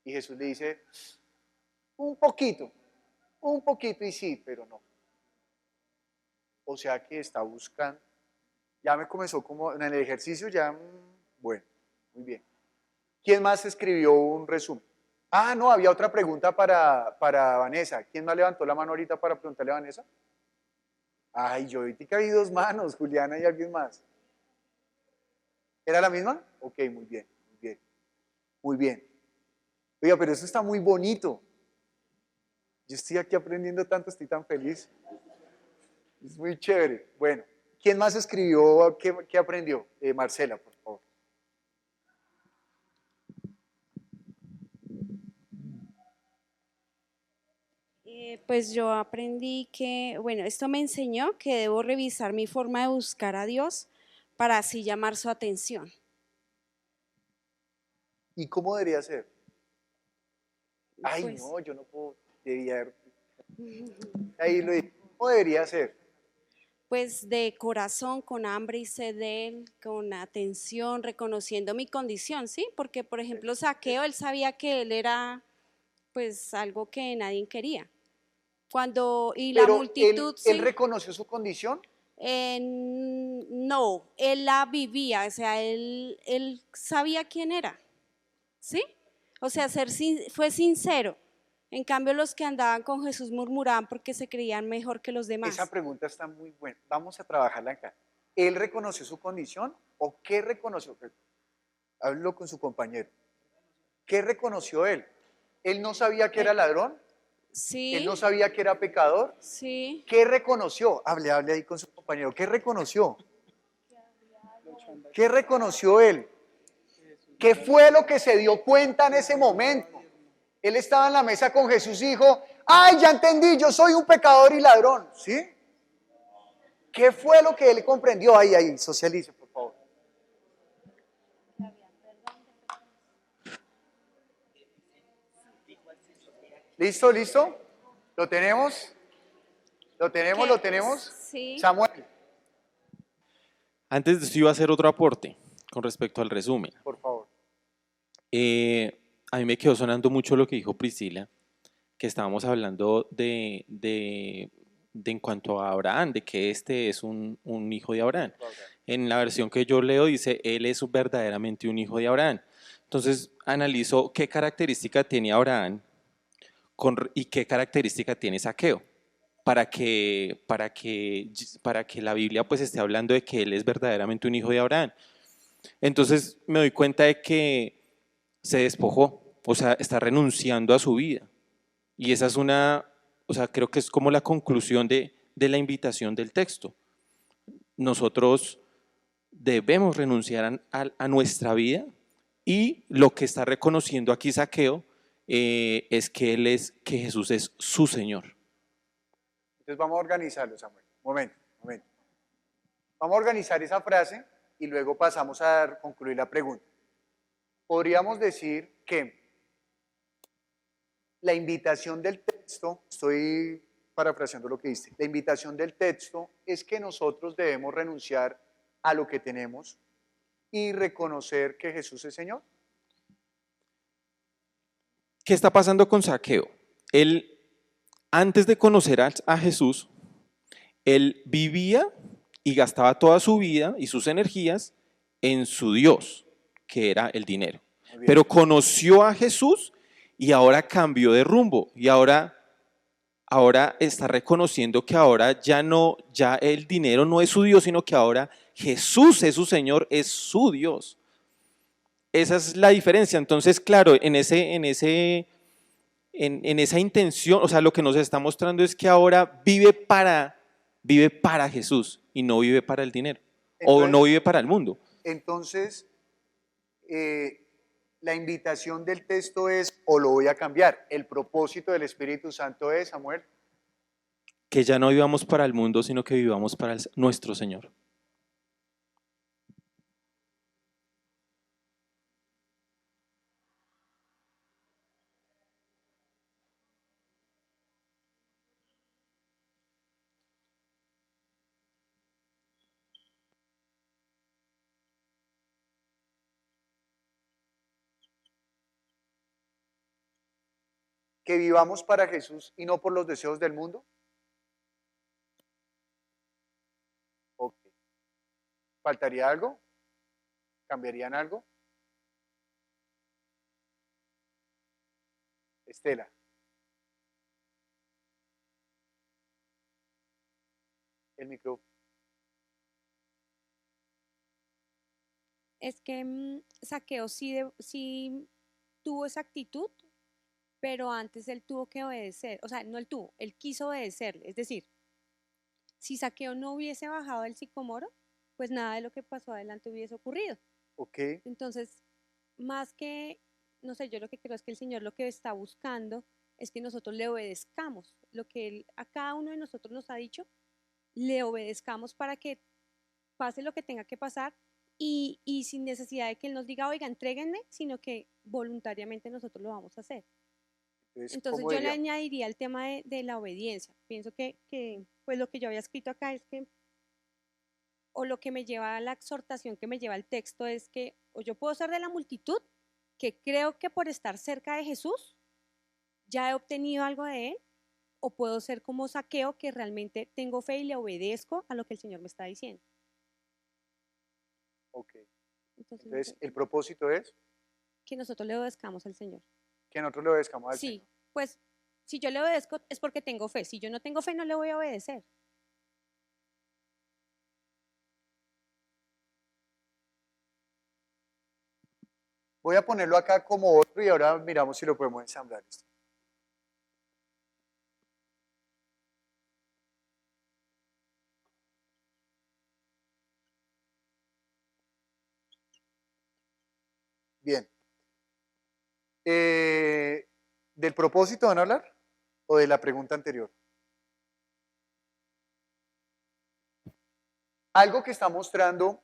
Y Jesús le dice, un poquito, y sí, pero no. O sea que está buscando. Ya me comenzó como en el ejercicio, ya, bueno, muy bien. ¿Quién más escribió un resumen? Ah, no, había otra pregunta para Vanessa. ¿Quién más levantó la mano ahorita para preguntarle a Vanessa? Ay, yo ahorita vi dos manos, Juliana y alguien más. ¿Era la misma? Ok, muy bien, muy bien. Muy bien. Oiga, pero eso está muy bonito. Yo estoy aquí aprendiendo tanto, estoy tan feliz. Es muy chévere. Bueno, ¿quién más escribió? ¿Qué aprendió? Marcela, por favor. Pues yo aprendí que, bueno, esto me enseñó que debo revisar mi forma de buscar a Dios para así llamar su atención. ¿Y cómo debería ser? Ay, Pues, no, yo no puedo, debía, ahí lo dije. ¿Cómo debería ser? pues de corazón, con hambre y sed de Él, con atención, reconociendo mi condición, ¿sí? Porque, por ejemplo, Zaqueo, él sabía que él era, pues, algo que nadie quería. Y la Pero multitud, él sí. reconoció su condición. No, él la vivía, o sea, él sabía quién era, ¿sí? O sea, fue sincero. En cambio, los que andaban con Jesús murmuraban porque se creían mejor que los demás. Esa pregunta está muy buena. Vamos a trabajarla acá. ¿Él reconoció su condición o qué reconoció? Háblalo con su compañero. ¿Qué reconoció él? ¿Él no sabía que era ladrón? Sí. ¿Él no sabía que era pecador? Sí. ¿Qué reconoció? Hable ahí con su compañero. ¿Qué reconoció? ¿Qué reconoció él? ¿Qué fue lo que se dio cuenta en ese momento? Él estaba en la mesa con Jesús y dijo, ¡ay, ya entendí, yo soy un pecador y ladrón! ¿Sí? ¿Qué fue lo que él comprendió? Ahí, socialice, por favor. ¿Listo? ¿Lo tenemos? ¿Lo tenemos? Sí. Samuel. Antes de eso iba a hacer otro aporte con respecto al resumen. Por favor. A mí me quedó sonando mucho lo que dijo Priscila, que estábamos hablando de en cuanto a Abraham, de que este es un hijo de Abraham. En la versión que yo leo dice, él es verdaderamente un hijo de Abraham. Entonces analizo qué característica tiene Abraham y qué característica tiene Zaqueo, para que la Biblia pues esté hablando de que él es verdaderamente un hijo de Abraham. Entonces me doy cuenta de que se despojó, o sea, está renunciando a su vida. Y esa es creo que es como la conclusión de la invitación del texto. Nosotros debemos renunciar a nuestra vida, y lo que está reconociendo aquí Zaqueo es que Jesús es su Señor. Entonces vamos a organizarlo, Samuel. Momento. Vamos a organizar esa frase y luego pasamos a concluir la pregunta. Podríamos decir que la invitación del texto, estoy parafraseando lo que dice. La invitación del texto es que nosotros debemos renunciar a lo que tenemos y reconocer que Jesús es Señor. ¿Qué está pasando con Zaqueo? Él, antes de conocer a Jesús, él vivía y gastaba toda su vida y sus energías en su Dios, que era el dinero. Pero conoció a Jesús y ahora cambió de rumbo y ahora está reconociendo que ahora ya el dinero no es su Dios, sino que ahora Jesús es su Señor, es su Dios. Esa es la diferencia. Entonces, claro, en esa intención, o sea, lo que nos está mostrando es que ahora vive para Jesús y no vive para el dinero. Entonces, o no vive para el mundo. Entonces, la invitación del texto es, o lo voy a cambiar, el propósito del Espíritu Santo es, Samuel, Que ya no vivamos para el mundo, sino que vivamos para nuestro Señor. que vivamos para Jesús y no por los deseos del mundo. Ok. ¿Faltaría algo? ¿Cambiarían algo? Estela. El micrófono. Es que Zaqueo sí tuvo esa actitud, pero antes él tuvo que obedecer, o sea, no él quiso obedecerle. Es decir, si Zaqueo no hubiese bajado del sicomoro, pues nada de lo que pasó adelante hubiese ocurrido. Ok. Entonces, más que, no sé, yo lo que creo es que el Señor lo que está buscando es que nosotros le obedezcamos. Lo que Él a cada uno de nosotros nos ha dicho, le obedezcamos para que pase lo que tenga que pasar y sin necesidad de que Él nos diga, oiga, entréguenme, sino que voluntariamente nosotros lo vamos a hacer. Entonces yo le añadiría el tema de la obediencia. Pienso que pues lo que yo había escrito acá es que, o lo que me lleva a la exhortación que me lleva el texto es que o yo puedo ser de la multitud, que creo que por estar cerca de Jesús ya he obtenido algo de Él, o puedo ser como Zaqueo, que realmente tengo fe y le obedezco a lo que el Señor me está diciendo. Ok. Entonces, ¿el propósito es? Que nosotros le obedezcamos al Señor. Que nosotros le obedezcamos al Señor. Sí, pues si yo le obedezco es porque tengo fe. Si yo no tengo fe, no le voy a obedecer. Voy a ponerlo acá como otro y ahora miramos si lo podemos ensamblar esto. Bien. ¿Del propósito van a hablar o de la pregunta anterior? Algo que está mostrando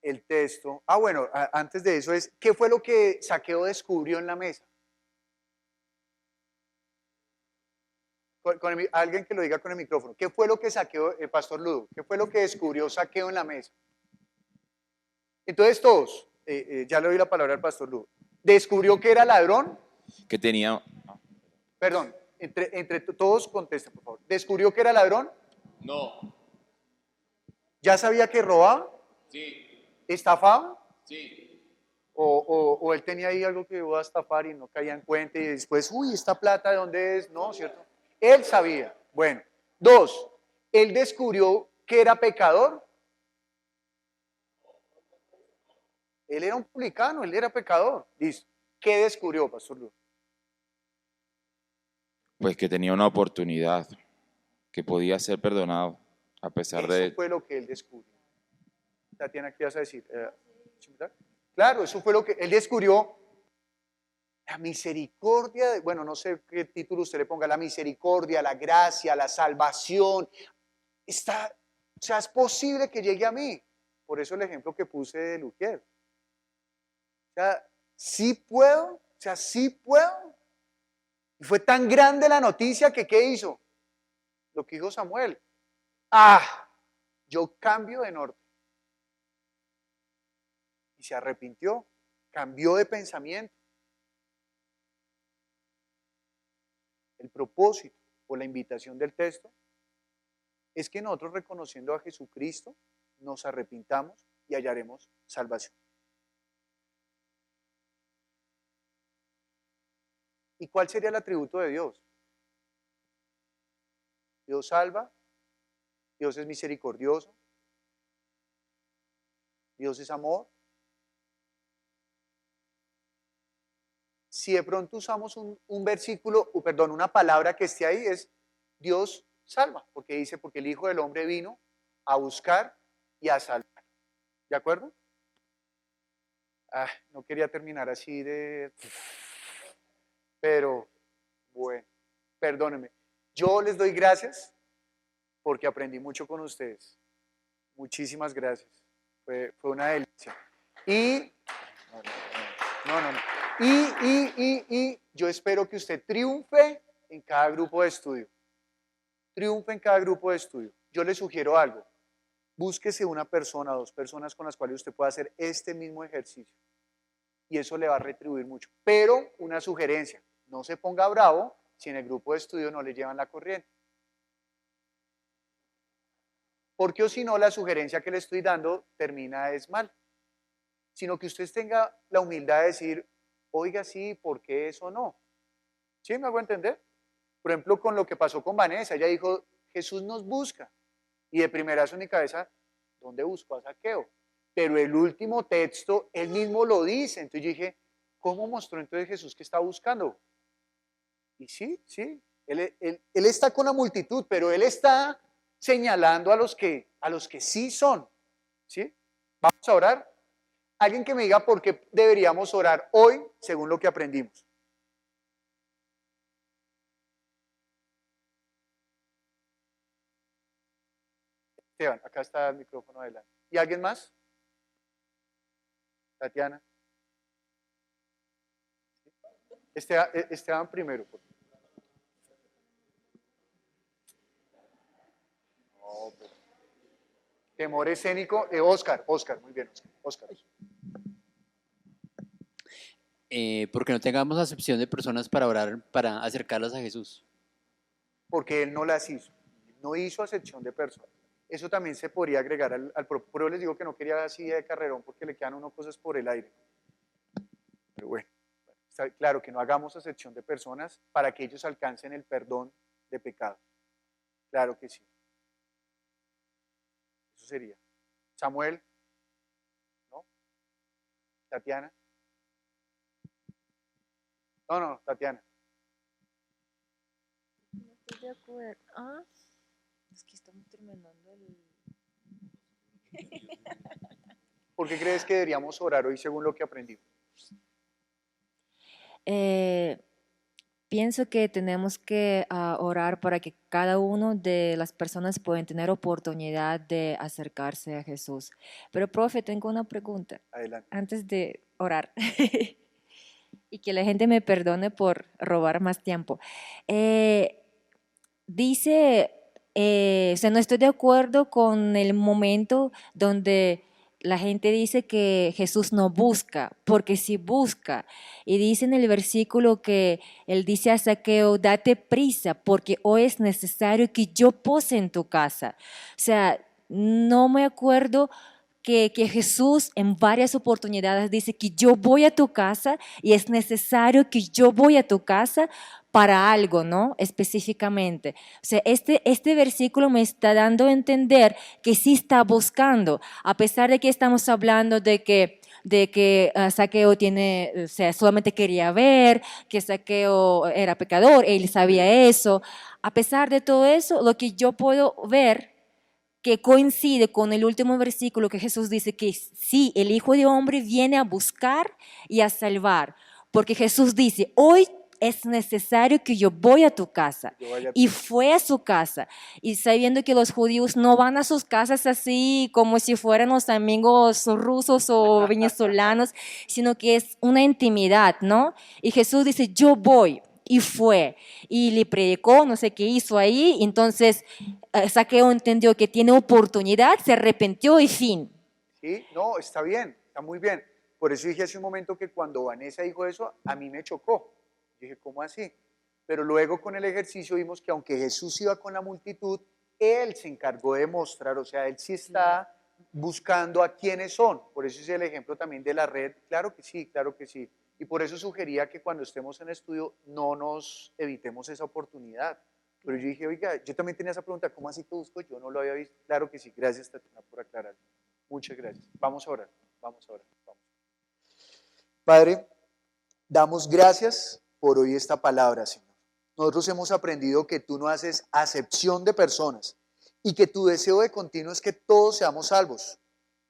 el texto. Bueno, antes de eso es, ¿qué fue lo que Zaqueo descubrió en la mesa? Alguien que lo diga con el micrófono. ¿Qué fue lo que Zaqueo, Pastor Ludo, qué fue lo que descubrió Zaqueo en la mesa? Entonces todos, ya le doy la palabra al Pastor Ludo. ¿Descubrió que era ladrón? Que tenía... Perdón, entre todos contesten, por favor. ¿Descubrió que era ladrón? No. ¿Ya sabía que robaba? Sí. ¿Estafaba? Sí. O él tenía ahí algo que iba a estafar y no caía en cuenta y después, uy, ¿esta plata de dónde es? No, ¿cierto? Él sabía. Bueno. 2, ¿él descubrió que era pecador? Él era un publicano, él era pecador. Listo. ¿Qué descubrió, Pastor Luis? Pues que tenía una oportunidad, que podía ser perdonado, a pesar de... Eso fue lo que él descubrió. Tatiana, ¿qué vas a decir? Claro, eso fue lo que él descubrió. La misericordia, bueno, no sé qué título usted le ponga, la misericordia, la gracia, la salvación. O sea, es posible que llegue a mí. Por eso el ejemplo que puse de Luquier. O sea, sí puedo. Y fue tan grande la noticia que ¿qué hizo? lo que dijo Samuel. Ah, yo cambio de norte. Y se arrepintió, cambió de pensamiento. El propósito o la invitación del texto es que nosotros, reconociendo a Jesucristo, nos arrepintamos y hallaremos salvación. ¿Y cuál sería el atributo de Dios? Dios salva, Dios es misericordioso, Dios es amor. Si de pronto usamos un versículo, perdón, una palabra que esté ahí, es Dios salva, porque dice, porque el Hijo del Hombre vino a buscar y a salvar. ¿De acuerdo? No quería terminar así de... Pero, bueno, perdónenme. Yo les doy gracias porque aprendí mucho con ustedes. Muchísimas gracias. Fue una delicia. Y... Y yo espero que usted triunfe en cada grupo de estudio. Triunfe en cada grupo de estudio. Yo le sugiero algo. Búsquese una persona, 2 personas con las cuales usted pueda hacer este mismo ejercicio. Y eso le va a retribuir mucho. Pero una sugerencia, no se ponga bravo si en el grupo de estudio no le llevan la corriente. Porque o si no, la sugerencia que le estoy dando termina es mal. Sino que usted tenga la humildad de decir, oiga, sí, ¿por qué eso no? ¿Sí me hago entender? Por ejemplo, con lo que pasó con Vanessa, ella dijo, Jesús nos busca. Y de primerazo en mi cabeza, ¿dónde buscó a Zaqueo? Pero el último texto, él mismo lo dice. Entonces yo dije, ¿cómo mostró entonces Jesús que está buscando? Y sí, él está con la multitud, pero él está señalando a los que sí son. ¿Sí? Vamos a orar. Alguien que me diga por qué deberíamos orar hoy según lo que aprendimos. Esteban, acá está el micrófono adelante. ¿Y alguien más? Tatiana. Esteban primero. Por favor. No, pero... Temor escénico. Oscar, muy bien, Oscar. Porque no tengamos acepción de personas para orar, para acercarlas a Jesús. Porque Él no las hizo. No hizo acepción de personas. Eso también se podría agregar al propio. Pero les digo que no quería así de carrerón porque le quedan uno cosas por el aire. Pero bueno, está claro que no hagamos acepción de personas para que ellos alcancen el perdón de pecado. Claro que sí. Eso sería. Samuel, ¿no? Tatiana. No, Tatiana. No estoy de acuerdo. Es que estamos terminando el... ¿Por qué crees que deberíamos orar hoy según lo que aprendimos? Pienso que tenemos que orar para que cada uno de las personas puedan tener oportunidad de acercarse a Jesús. Pero, profe, tengo una pregunta. Adelante. Antes de orar. Y que la gente me perdone por robar más tiempo. Dice, no estoy de acuerdo con el momento donde la gente dice que Jesús no busca, porque sí busca. Y dice en el versículo que él dice a Zaqueo, date prisa, porque hoy es necesario que yo pose en tu casa. O sea, no me acuerdo que Jesús en varias oportunidades dice que yo voy a tu casa y es necesario que yo voy a tu casa para algo, ¿no? Específicamente. O sea, este versículo me está dando a entender que sí está buscando, a pesar de que estamos hablando de que Zaqueo solamente quería ver, que Zaqueo era pecador, él sabía eso. A pesar de todo eso, lo que yo puedo ver que coincide con el último versículo que Jesús dice que sí, el Hijo de Hombre viene a buscar y a salvar, porque Jesús dice, hoy es necesario que yo voy a tu casa. Y fue a su casa. Y sabiendo que los judíos no van a sus casas así como si fueran los amigos rusos o venezolanos, sino que es una intimidad, ¿no? Y Jesús dice, yo voy. y fue y le predicó, no sé qué hizo ahí. Entonces Zaqueo entendió que tiene oportunidad, se arrepintió y fin. Sí, no, está bien, está muy bien. Por eso dije hace un momento que cuando Vanessa dijo eso, a mí me chocó. Dije, ¿cómo así? Pero luego con el ejercicio vimos que aunque Jesús iba con la multitud, Él se encargó de mostrar, o sea, Él sí está buscando a quiénes son. Por eso es el ejemplo también de la red. Claro que sí, claro que sí. Y por eso sugería que cuando estemos en estudio no nos evitemos esa oportunidad. Pero yo dije, oiga, yo también tenía esa pregunta, ¿cómo así que busco? Yo no lo había visto. Claro que sí, gracias Tatiana por aclarar. Muchas gracias. Vamos a orar, vamos a orar. Vamos. Padre, damos gracias por hoy esta palabra, Señor. Nosotros hemos aprendido que tú no haces acepción de personas y que tu deseo de continuo es que todos seamos salvos.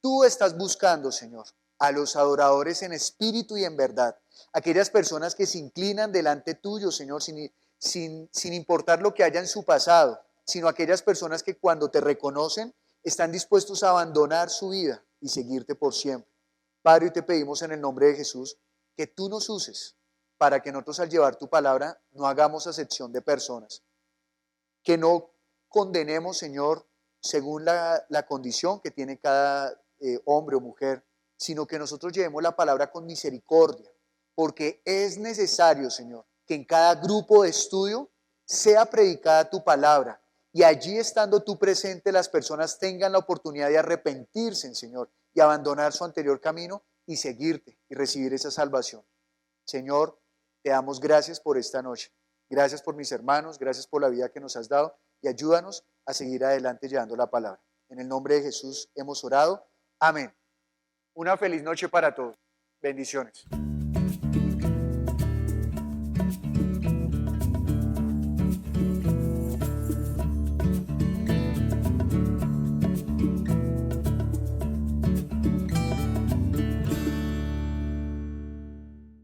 Tú estás buscando, Señor, a los adoradores en espíritu y en verdad, aquellas personas que se inclinan delante tuyo, Señor, sin importar lo que haya en su pasado, sino aquellas personas que cuando te reconocen están dispuestos a abandonar su vida y seguirte por siempre. Padre, hoy te pedimos en el nombre de Jesús que tú nos uses para que nosotros al llevar tu palabra no hagamos acepción de personas, que no condenemos, Señor, según la condición que tiene cada hombre o mujer, sino que nosotros llevemos la palabra con misericordia, porque es necesario, Señor, que en cada grupo de estudio sea predicada tu palabra y allí estando tú presente las personas tengan la oportunidad de arrepentirse, Señor, y abandonar su anterior camino y seguirte y recibir esa salvación. Señor, te damos gracias por esta noche. Gracias por mis hermanos, gracias por la vida que nos has dado y ayúdanos a seguir adelante llevando la palabra. En el nombre de Jesús hemos orado. Amén. Una feliz noche para todos. Bendiciones.